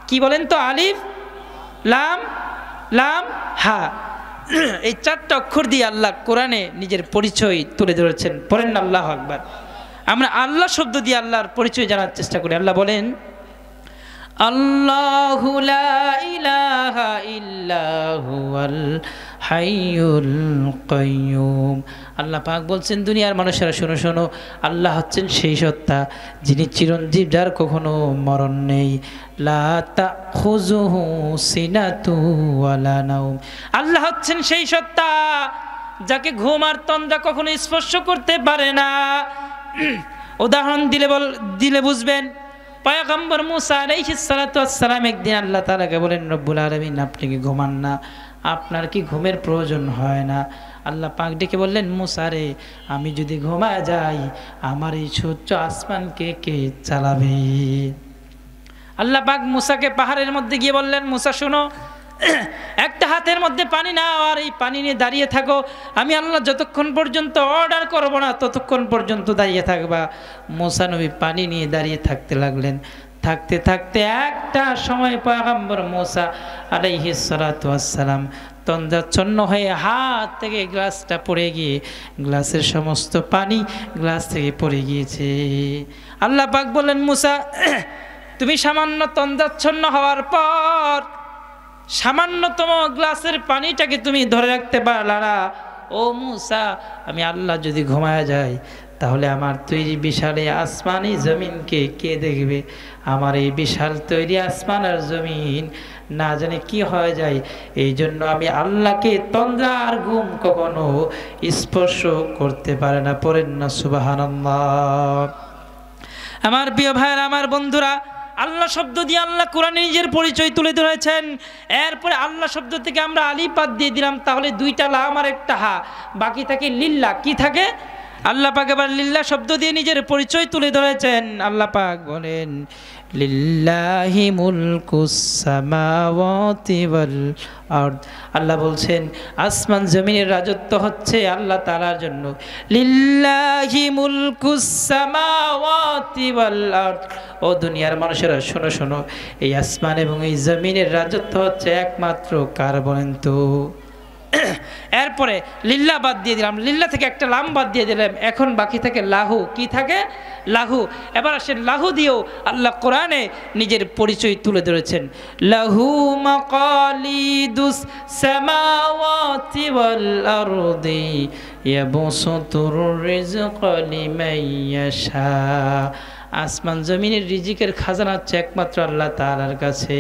Speaker 1: কি বলেন তো? আলিফ লাম লাম হা। এই 4টা অক্ষর দিয়ে আল্লাহ কোরআনে নিজের পরিচয় তুলে ধরেছেন। পড়েন না আল্লাহু আকবার। আমরা আল্লাহ শব্দ দিয়ে আল্লাহর পরিচয় জানার চেষ্টা করি। আল্লাহ বলেন আল্লাহু লা ইলাহা ইল্লা হুয়াল হাইয়ুল কাইয়্যুম। আল্লাহ পাক বলছেন দুনিয়ার মানুষেরা শোনো শোনো, আল্লাহ হচ্ছেন সেই সত্তা যিনি চিরঞ্জীব, যার কখনো মরণ নেই। লা তাখুযুহু সিনাতু ওয়ালা নাওম। আল্লাহ হচ্ছেন সেই সত্তা যাকে ঘুম আর তন্দ্রা কখনো স্পর্শ করতে পারে না। উদাহরণ দিলে বুঝবেন। পয়গম্বর মুসা আলাইহিস সালাতু ওয়াস সালাম একদিন আল্লাহ তাআলাকে বলেন, রব্বুল আলামিন আপনি কি ঘুমান না? আপনার কি ঘুমের প্রয়োজন হয় না? আল্লাহ পাক ডেকে বললেন, মুসা রে, আমি যদি ঘুমায় যাই আমার এই সুউচ্চ আসমানকে কে চালাবে? আল্লাহ পাক মুসাকে পাহাড়ের মধ্যে গিয়ে বললেন, মুসা শোনো, একটা হাতের মধ্যে পানি নাও আর এই পানি নিয়ে দাঁড়িয়ে থাকো। আমি আল্লাহ যতক্ষণ পর্যন্ত অর্ডার করব না ততক্ষণ পর্যন্ত দাঁড়িয়ে থাকবা। মুসা নবী পানি নিয়ে দাঁড়িয়ে থাকতে লাগলেন। থাকতে থাকতে একটা সময় পয়গম্বর মুসা আলাইহিস সালাতু ওয়াস সালাম তন্দ্রাচ্ছন্ন হয়ে হাত থেকে গ্লাসটা পড়ে গিয়ে গ্লাসের সমস্ত পানি গ্লাস থেকে পড়ে গিয়েছে। আল্লাহ পাক বললেন, মুসা তুমি সামান্য তন্দ্রাচ্ছন্ন হওয়ার পর সামান্যতম গ্লাসের পানিটাকে তুমি ধরে রাখতে পারলা না। ও মুসা, আমি আল্লাহ যদি ঘুমায় যাই তাহলে আমার তৈরি বিশাল এই আসমানি জমিনকে কে দেখবে? আমার এই বিশাল তৈরি আসমান আর জমিন না জানে কি হয়ে যায়। এই জন্য আমি আল্লাহকে তন্দ্রা আর ঘুম কখনো স্পর্শ করতে পারে না। পড়েন না সুবহানাল্লাহ। আমার প্রিয় ভাইয়েরা, আমার বন্ধুরা, আল্লাহ শব্দ দিয়ে আল্লাহ কোরআনে নিজের পরিচয় তুলে ধরেছেন। এরপরে আল্লাহ শব্দ থেকে আমরা আলিফ বাদ দিয়ে দিলাম, তাহলে 2টা লাম আর একটা হা, বাকি থাকে লিল্লাহ। কি থাকে? আল্লাহ পাক এবার লিল্লাহ শব্দ দিয়ে নিজের পরিচয় তুলে ধরেছেন। আল্লাহ পাক বলেন, লিল্লাহি মুলকুস সামাওয়াতি ওয়াল আরদ। আল্লাহ বলছেন আসমান জমিনের রাজত্ব হচ্ছে আল্লাহ তাআলার জন্য। লিল্লাহি মুলকুস সামাওয়াতি ওয়াল আরদ। ও দুনিয়ার মানুষেরা শোনো শোনো, এই আসমান এবং এই জমিনের রাজত্ব হচ্ছে একমাত্র কার বলেন তো? এরপরে লিল্লাহ বাদ দিয়ে দিলাম, লিল্লাহ থেকে একটা লাম বাদ দিয়ে দিলাম, এখন বাকি থাকে লাহু। কি থাকে? লাহু। এবার আসেন লাহু দিয়েও আল্লাহ কোরআনে নিজের পরিচয় তুলে ধরেছেন। লাহু মাকালিদুস সামাওয়াতি ওয়াল আরদি ইয়াবসুতুর রিজকা লিমান ইয়াশা। আসমান জমিনের রিজিকের খাজানা হচ্ছে একমাত্র আল্লাহ তাআলার কাছে।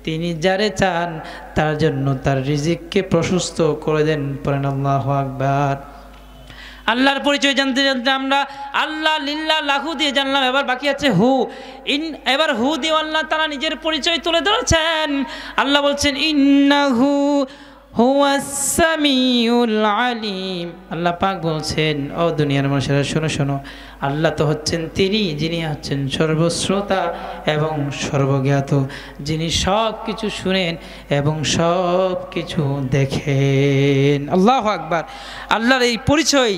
Speaker 1: তিনি যারে চান তার জন্য তার রিজিককে প্রশস্ত করে দেন। পড়েন আল্লাহু আকবার। আল্লাহর পরিচয় জানতে জানতে আমরা আল্লাহ লিল্লাহ লাহু দিয়ে জানলাম। এবার বাকি আছে হু। এবার হু দিয়ে আল্লাহ তাআলা নিজের পরিচয় তুলে ধরেছেন। আল্লাহ বলছেন, ইন্নাহু হুয়াস সামিউল আলিম। আল্লাহ পাক বলছেন, ও দুনিয়ার মানুষেরা শোনো শোনো, আল্লাহ তো হচ্ছেন তিনি যিনি হচ্ছেন সর্বশ্রোতা এবং সর্বজ্ঞাত, যিনি সব কিছু শুনেন এবং সব কিছু দেখেন। আল্লাহু আকবার। আল্লাহর এই পরিচয়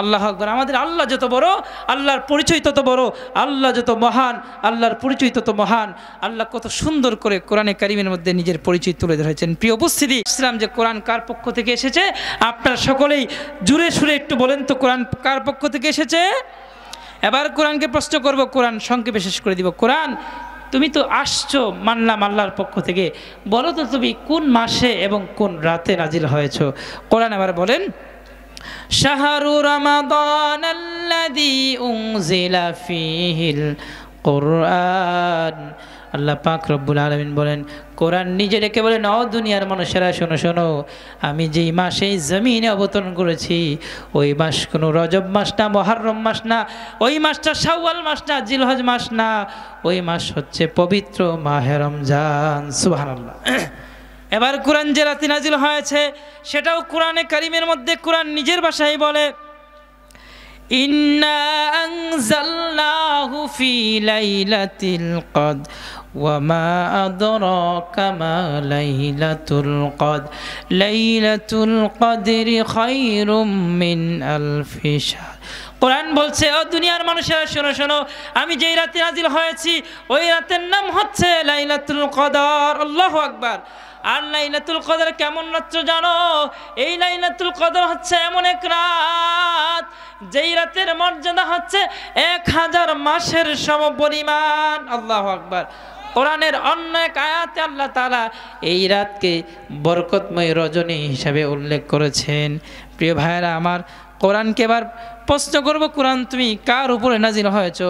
Speaker 1: আল্লাহ আকবার। আমাদের আল্লাহ যত বড়, আল্লাহর পরিচয় তত বড়, আল্লাহ যত মহান, আল্লাহর পরিচয় তত মহান। আল্লাহ কত সুন্দর করে কোরআনে কারিমের মধ্যে নিজের পরিচয় তুলে ধরেছেন। প্রিয় উপস্থিতি, ইসলাম যে কোরআন কার পক্ষ থেকে এসেছে আপনারা সকলেই জুড়ে সুরে একটু বলেন তো, কোরআন কার পক্ষ থেকে এসেছে? এবার কোরআনকে প্রশ্ন করব, কোরআন সংক্ষেপে শেষ করে দিব। কোরআন, তুমি তো আসছো মানলাম আল্লাহর পক্ষ থেকে, বলো তো তুমি কোন মাসে এবং কোন রাতে নাজিল হয়েছ? কোরআন এবার বলেন, শাহরু রমাদান আল্লাযী উনজিলা ফীহিল কুরআন। আল্লাহ পাক রব্বুল আলামিন বলেন, কোরআন নিজে ডেকে বলেন, ও দুনিয়ার মানুষেরা শোনো শোনো, আমি যেই মাসে জমিনে অবতরণ করেছি ওই মাস কোনো রজব মাস না, মুহররম মাস না, ওই মাসটা শাওয়াল মাস না, জিলহজ মাস না, ওই মাস হচ্ছে পবিত্র মাহে রমজান। সুবহানাল্লাহ। এবার কোরআন যে রাতে নাজিল হয়েছে সেটাও কোরআনে কারিমের মধ্যে কোরআন নিজের ভাষায় বলে, ইন্না আনজালনাহু ফি লাইলাতিল কদর ওয়া মা আদরাকা মা লাইলাতুল কদর লাইলাতুল কদরি খায়রুম মিন আলফি শাহর। কোরআন বলছে, ও দুনিয়ার মানুষেরা শোনো শোনো, আমি যেই রাতে নাজিল হয়েছি ওই রাতের নাম হচ্ছে লাইলাতুল কদর। আল্লাহু আকবার। আর লাইলাতুল কদর কেমন রাত্র জানো? এই লাইলাতুল কদর হচ্ছে এমন এক রাত যেই রাতের মর্যাদা হচ্ছে 1000 মাসের সমপরিমাণ। আল্লাহু আকবার। কোরআনের অন্য এক আয়াতে আল্লাহ তাআলা এই রাতকে বরকতময় রজনী হিসাবে উল্লেখ করেছেন। প্রিয় ভাইয়েরা আমার, কোরআনকে এবার প্রশ্ন করব, কোরআন তুমি কার উপরে নাজিল হয়েছ?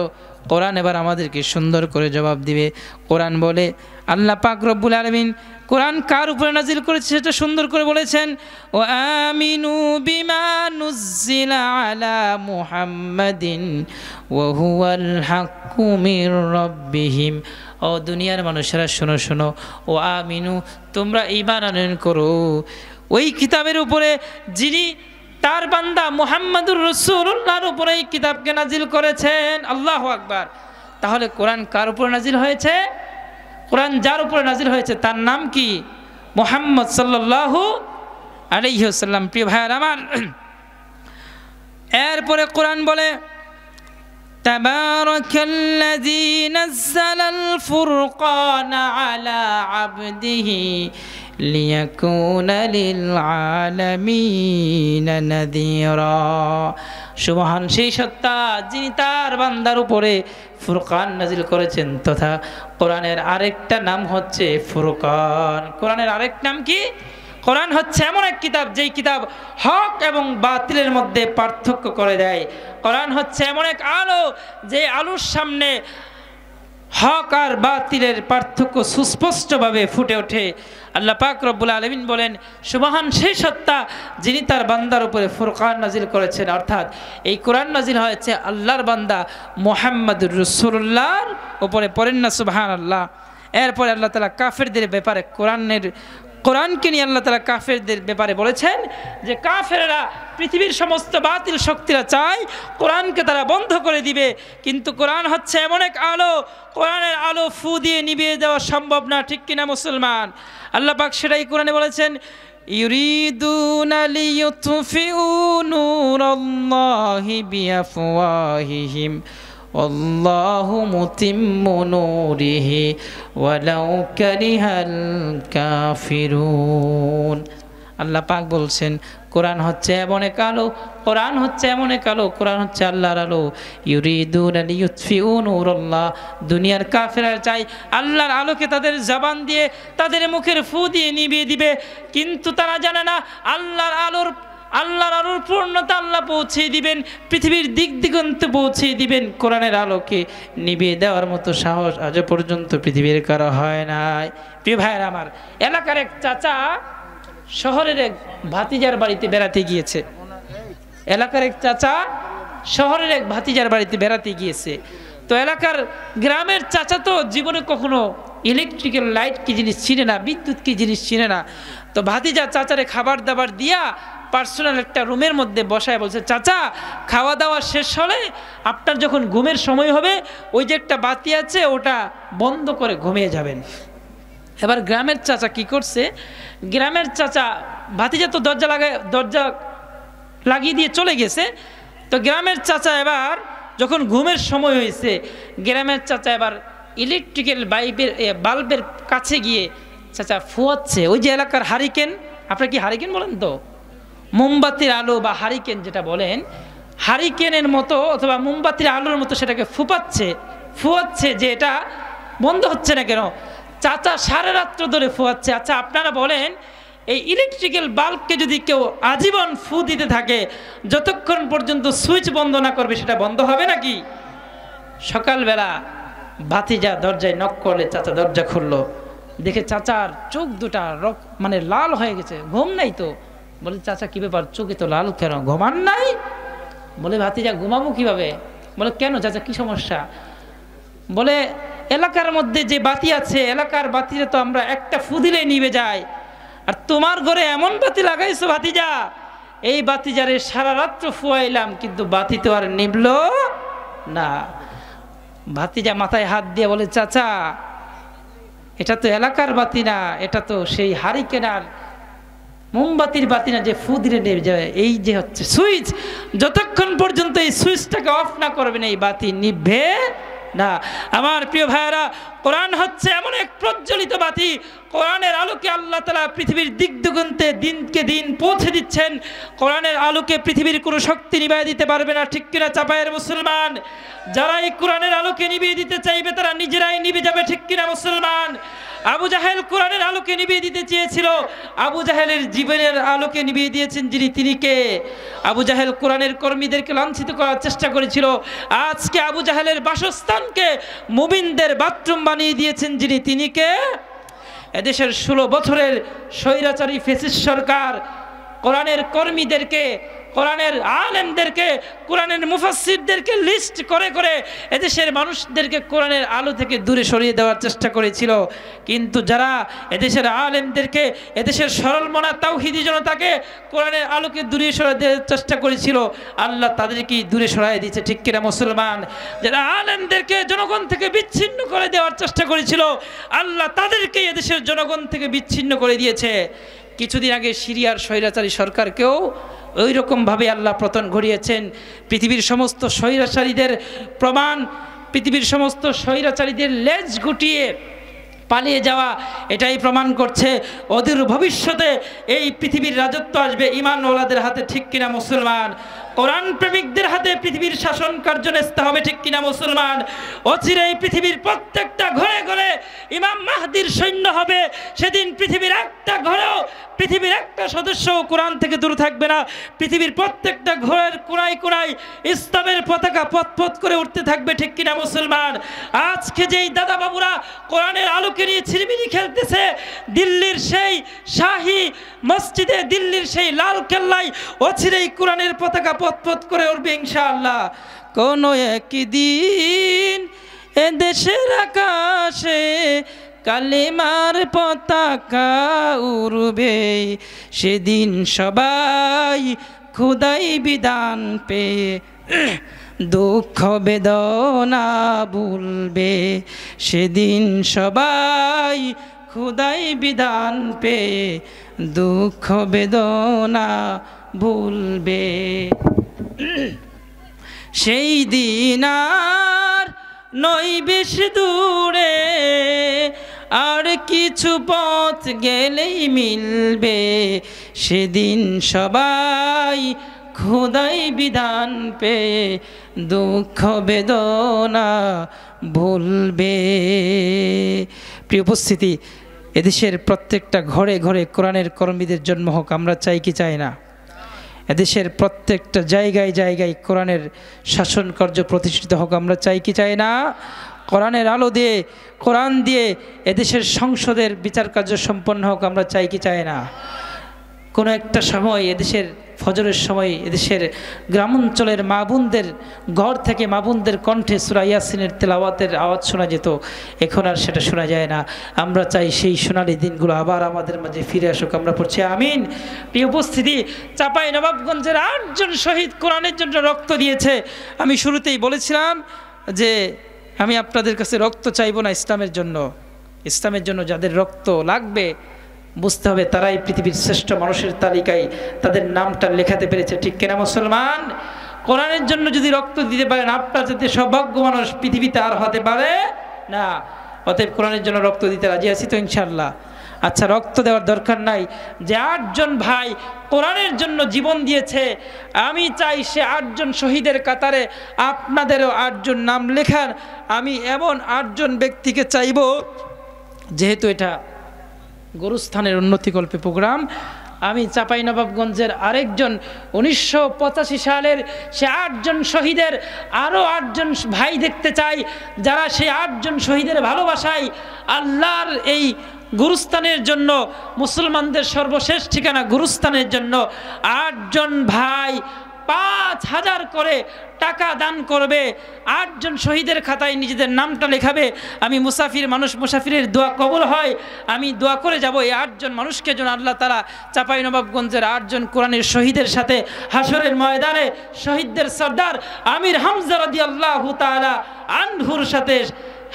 Speaker 1: কোরআন এবার আমাদেরকে সুন্দর করে জবাব দিবে। কোরআন বলে, আল্লাহ পাক রব্বুল আলামিন কোরআন কার উপরে নাজিল করেছে সেটা সুন্দর করে বলেছেন, ও আমিনু বিমা নুজ্জিলা আলা মুহাম্মাদিন ওয়া হুয়াল হাক্কু মির রাব্বিহিম। ও দুনিয়ার মানুষেরা শোনো শোনো, ও আমিনু, তোমরা ঈমান আনয়ন করো ওই কিতাবের উপরে যিনি তার বান্দা মুহাম্মাদুর রাসূলুল্লাহর উপরে এই কিতাবকে নাজিল করেছেন। আল্লাহু আকবার। তাহলে কোরআন কার উপরে নাজিল হয়েছে? কোরআন যার উপরে নাজিল হয়েছে তার নাম কি? মুহাম্মদ সাল্লাল্লাহু আলাইহি ওয়াসাল্লাম। প্রিয় ভাইয়ের আমার, এরপরে কোরআন বলে, তাবারাকাল্লাযী নাযালাল ফুরকানা আলা আবদিহি লিয়াকুনা লিল আলামিনা নাযীরা। সুবহান সেই সত্তা যিনি তার বান্দার উপরে ফুরকান নাজিল করেছেন, তথা কোরআনের আরেকটা নাম হচ্ছে ফুরকান। কোরআনের আরেক নাম কি? কোরআন হচ্ছে এমন এক কিতাব যেই কিতাব হক এবং বাতিলের মধ্যে পার্থক্য করে দেয়। কোরআন হচ্ছে এমন এক আলো যে আলোর সামনে হক আর বাতিলের পার্থক্য সুস্পষ্টভাবে ফুটে ওঠে। আল্লাহ পাক রব্বুল আলামিন বলেন, সুবহান সেই সত্তা যিনি তার বান্দার উপরে ফুরকান নাজিল করেছেন। অর্থাৎ এই কোরআন নাজিল হয়েছে আল্লাহর বান্দা মুহাম্মাদুর রাসূলুল্লাহর উপরে। পড়েন না সুবহানাল্লাহ। এরপরে আল্লাহ তাআলা কাফেরদের ব্যাপারে কোরআনকে নিয়ে আল্লাহ তাআলা কাফেরদের ব্যাপারে বলেছেন যে কাফেররা পৃথিবীর সমস্ত বাতিল শক্তিরা চায় কোরআনকে তারা বন্ধ করে দিবে, কিন্তু কোরআন হচ্ছে এমন এক আলো, কোরআনের আলো ফু দিয়ে নিভিয়ে দেওয়া সম্ভব না। ঠিক কিনা মুসলমান? আল্লাহ পাক সেটাই কোরআনে বলেছেন, ইউরিদুনা লিইউতফিউ নূরাল্লাহি বিআফওয়াহিহিম আল্লাহু মুতিম্মু নূরিহি ওয়ালাউ কারিহাল কাফিরুন। আল্লাহ পাক বলছেন কোরআন হচ্ছে এমন এক আলো, কোরআন হচ্ছে এমন এক আলো, কোরআন হচ্ছে আল্লাহর আলো। ইউরিদুনা লিইউতফিউ নূরাল্লাহ, দুনিয়ার কাফেররা চায় আল্লাহর আলোকে তাদের জবান দিয়ে তাদের মুখের ফু দিয়ে নিভিয়ে দিবে, কিন্তু তারা জানে না আল্লাহর আলোর পূর্ণতা আল্লাহ পৌঁছে দিবেন, পৃথিবীর দিক দিগন্তে পৌঁছে দিবেন। কোরআনের আলোকে নিভিয়ে দেওয়ার মতো সাহস আজ পর্যন্ত পৃথিবীর কারো হয় নাই। প্রিয় ভাইয়ের আমার, এলাকার এক চাচা শহরের এক ভাতিজার বাড়িতে বেড়াতে গিয়েছে। এলাকার এক চাচা শহরের এক ভাতিজার বাড়িতে বেড়াতে গিয়েছে। তো এলাকার গ্রামের চাচা তো জীবনে কখনো ইলেকট্রিক্যাল লাইট কি জিনিস চিনে না, বিদ্যুৎ কি জিনিস চিনে না। তো ভাতিজা চাচারে খাবার দাবার দিয়া পার্সোনাল একটা রুমের মধ্যে বসায় বলছে, চাচা খাওয়া দাওয়া শেষ হলে আপনার যখন ঘুমের সময় হবে ওই যে একটা বাতি আছে ওটা বন্ধ করে ঘুমিয়ে যাবেন। এবার গ্রামের চাচা কি করছে, গ্রামের চাচা ভাতিজা তো দরজা লাগিয়ে দিয়ে চলে গেছে। তো গ্রামের চাচা এবার যখন ঘুমের সময় হয়েছে, গ্রামের চাচা এবার ইলেকট্রিক্যাল বাল্বের কাছে গিয়ে চাচা ফুয়াচ্ছে। ওই যে এলাকার হারিকেন, আপনারা কি হারিকেন বলেন তো, মোমবাতির আলো বা হারিকেন যেটা বলেন, হারিকেনের মতো অথবা মোমবাতির আলোর মতো সেটাকে ফুয়াচ্ছে যে এটা বন্ধ হচ্ছে না কেন। চাচা সারা রাত্র ধরে ফুয়াচ্ছে। আচ্ছা আপনারা বলেন, এই ইলেকট্রিক্যাল বাল্বকে যদি কেউ আজীবন ফু দিতে থাকে, যতক্ষণ পর্যন্ত সুইচ বন্ধ না করবে সেটা বন্ধ হবে নাকি? সকালবেলা ভাতিজা দরজায় নক করলে চাচা দরজা খুললো, দেখে চাচার চোখ দুটা মানে লাল হয়ে গেছে। ঘুম নাই তো। বলে চাচা কি ব্যাপার, চোখে তো লাল কেন, ঘুমান নাই? বলে ভাতিজা ঘুমাবো কিভাবে? বলে কেন চাচা, কি সমস্যা? বলে এলাকার মধ্যে যে বাতি আছে, এলাকার বাতিটা তো আমরা একটা ফু দিলে নিভে যায়, আর তোমার ঘরে এমন বাতি লাগাইছো ভাতিজা, এই বাতিজারে সারা রাত্র ফুয়াইলাম কিন্তু বাতি তো আর নিভল না। ভাতিজা মাথায় হাত দিয়ে বলে চাচা এটা তো এলাকার বাতি না, এটা তো সেই হারিকেনার মোমবাতির বাতি না যে ফু দিলে নেমে যাবে। এই যে হচ্ছে সুইচ, যতক্ষণ পর্যন্ত এই সুইচটাকে অফ না করবেন এই বাতি নিভবে না। আমার প্রিয় ভাইয়েরা, কোরআন হচ্ছে এমন এক প্রজ্বলিত বাতি, কোরআনের আলোকে আল্লাহ তাআলা পৃথিবীর দিক দিগন্তে দিনকে দিন পৌঁছে দিচ্ছেন। কোরআনের আলোকে পৃথিবীর কোনো শক্তি নিভিয়ে দিতে পারবে না, ঠিক কিনা চাপায়ের মুসলমান? যারা এই কোরআনের আলোকে নিভিয়ে দিতে চাইবে তারা নিজেরাই নিভে যাবে, ঠিক কিনা মুসলমান? আবু জাহেল কোরআনের আলোকে নিভিয়ে দিতে চেয়েছিল, আবু জাহেলের জীবনের আলোকে নিভিয়ে দিয়েছেন যিনি, তিনি কে? আবু জাহেল কোরআনের কর্মীদেরকে লাঞ্ছিত করার চেষ্টা করেছিল, আজকে আবু জাহেলের বাসস্থানকে মুমিনদের বাথরুম বানিয়ে দিয়েছেন যিনি, তিনি কে? এদেশের 16 বছরের স্বৈরাচারী ফ্যাসিস্ট সরকার কোরআনের কর্মীদেরকে, কোরআনের আলেমদেরকে, কোরআনের মুফাসসিরদেরকে লিস্ট করে করে এদেশের মানুষদেরকে কোরআনের আলো থেকে দূরে সরিয়ে দেওয়ার চেষ্টা করেছিল। কিন্তু যারা এদেশের আলেমদেরকে, এদেশের সরল মনা তাওহীদি জনতাকে কোরআনের আলোকে দূরে সরিয়ে দেওয়ার চেষ্টা করেছিল, আল্লাহ তাদেরকেই দূরে সরিয়ে দিয়েছে, ঠিক কিনা মুসলমান? যারা আলেমদেরকে জনগণ থেকে বিচ্ছিন্ন করে দেওয়ার চেষ্টা করেছিল, আল্লাহ তাদেরকেই এদেশের জনগণ থেকে বিচ্ছিন্ন করে দিয়েছে। কিছুদিন আগে সিরিয়ার স্বৈরাচারী সরকারকেও ওই রকমভাবে আল্লাহ পতন ঘটিয়েছেন। পৃথিবীর সমস্ত স্বৈরাচারীদের প্রমাণ, পৃথিবীর সমস্ত স্বৈরাচারীদের লেজ গুটিয়ে পালিয়ে যাওয়া এটাই প্রমাণ করছে অদূর ভবিষ্যতে এই পৃথিবীর রাজত্ব আসবে ঈমানওয়ালাদের হাতে, ঠিক কিনা মুসলমান? কোরআন প্রেমিকদের হাতে পৃথিবীর শাসন কার্য ন্যস্ত হবে, ঠিক কিনা মুসলমান? অচিরেই পৃথিবীর প্রত্যেকটা ঘরে ঘরে ইমাম মাহদির সৈন্য হবে। সেদিন পৃথিবীর একটা ঘরেও, পৃথিবীর একটা সদস্যও কোরআন থেকে দূরে থাকবে না। পৃথিবীর প্রত্যেকটা ঘরের কোনায় কোনায় ইসলামের পতাকা পথ করে উঠতে থাকবে, ঠিক কিনা মুসলমান? আজকে যেই দাদা বাবুরা কোরআনের আলোকে নিয়ে ছিনিমিনি খেলতেছে, দিল্লির সেই শাহী মসজিদে, দিল্লির সেই লাল কেল্লায় অচিরেই কোরআনের পতাকা পথ করে উঠবে ইনশাআল্লাহ। কোনো একদিন এ দেশের আকাশে কালিমার পতাকা উড়বে, সেদিন সবাই খোদাই বিধান পেয়ে দুঃখ বেদনা ভুলবে, সেদিন সবাই খোদাই বিধান পেয়ে দুঃখ বেদনা ভুলবে। সেই দিন আর নয় বেশি দূরে, আর কিছু পথ গেলেই মিলবে, সেদিন সবাই খোদাই বিধান পেয়ে দুঃখ বেদনা ভুলবে। প্রিয় উপস্থিতি, এদেশের প্রত্যেকটা ঘরে ঘরে কোরআনের কর্মীদের জন্ম হোক, আমরা চাই কি চাই না? এদেশের প্রত্যেকটা জায়গায় জায়গায় কোরআনের শাসন কার্য প্রতিষ্ঠিত হোক, আমরা চাই কি চাই না? কোরআনের আলো দিয়ে, কোরআন দিয়ে এদেশের সংসদের বিচার কার্য সম্পন্ন হোক, আমরা চাই কি চাই না? কোনো একটা সময় এদেশের ফজরের সময় এদেশের গ্রামাঞ্চলের মা বোনদের ঘর থেকে মা বোনদের কণ্ঠে সূরা ইয়াসিনের তেলাওয়াতের আওয়াজ শোনা যেত, এখন আর সেটা শোনা যায় না। আমরা চাই সেই সোনালী দিনগুলো আবার আমাদের মাঝে ফিরে আসুক, আমরা পড়ছি আমিন। প্রিয় উপস্থিতি, চাঁপাই নবাবগঞ্জের 8 জন শহীদ কোরআনের জন্য রক্ত দিয়েছে। আমি শুরুতেই বলেছিলাম যে আমি আপনাদের কাছে রক্ত চাইব না ইসলামের জন্য। ইসলামের জন্য যাদের রক্ত লাগবে বুঝতে হবে তারাই পৃথিবীর শ্রেষ্ঠ মানুষের তালিকায় তাদের নামটা লেখাতে পেরেছে, ঠিক কিনা মুসলমান? কোরআনের জন্য যদি রক্ত দিতে পারেন আপনার যাতে সৌভাগ্য মানুষ পৃথিবীতে আর হতে পারে না। অতএব কোরআনের জন্য রক্ত দিতে রাজি আছি তো ইনশাআল্লাহ? আচ্ছা, রক্ত দেওয়ার দরকার নাই। যে 8 জন ভাই কোরআনের জন্য জীবন দিয়েছে, আমি চাই সে 8 জন শহীদের কাতারে আপনাদেরও 8 জন নাম লেখান। আমি এমন 8 জন ব্যক্তিকে চাইব, যেহেতু এটা গরুস্থানের উন্নতিকল্পে প্রোগ্রাম, আমি চাঁপাইনবাবগঞ্জের আরেকজন 1985 সালের সে 8 জন শহীদের আরও 8 জন ভাই দেখতে চাই, যারা সেই 8 জন শহীদের ভালোবাসায় আল্লাহর এই গুরুস্থানের জন্য, মুসলমানদের সর্বশেষ ঠিকানা গুরুস্থানের জন্য 8 জন ভাই 5000 করে টাকা দান করবে, 8 জন শহীদের খাতায় নিজেদের নামটা লেখাবে। আমি মুসাফির মানুষ, মুসাফিরের দোয়া কবুল হয়, আমি দোয়া করে যাব এই 8 জন মানুষকে যেন আল্লাহ তাআলা চাঁপাইনবাবগঞ্জের 8 জন কোরআনের শহীদের সাথে হাসরের ময়দানে শহীদদের সর্দার আমির হামজা রাদিয়াল্লাহু তাআলা আনহুর সাথে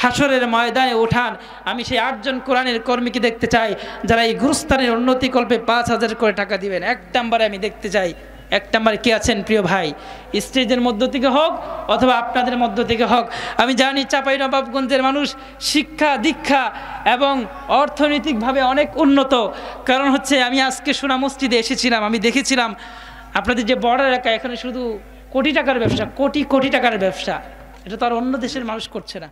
Speaker 1: হাসরের ময়দানে ওঠান। আমি সেই 8 জন কোরআনের কর্মীকে দেখতে চাই, যারা এই গুরুস্থানের উন্নতিকল্পে 5000 করে টাকা দিবেন। 1 নম্বরে আমি দেখতে চাই, 1 নম্বরে কে আছেন প্রিয় ভাই? স্টেজের মধ্য থেকে হোক অথবা আপনাদের মধ্য থেকে হোক। আমি জানি চাঁপাইনবাবগঞ্জের মানুষ শিক্ষা দীক্ষা এবং অর্থনৈতিকভাবে অনেক উন্নত। কারণ হচ্ছে আমি আজকে সোনা মসজিদে এসেছিলাম, আমি দেখেছিলাম আপনাদের যে বর্ডার এলাকা, এখানে শুধু কোটি টাকার ব্যবসা, কোটি কোটি টাকার ব্যবসা। এটা তো আর অন্য দেশের মানুষ করছে না।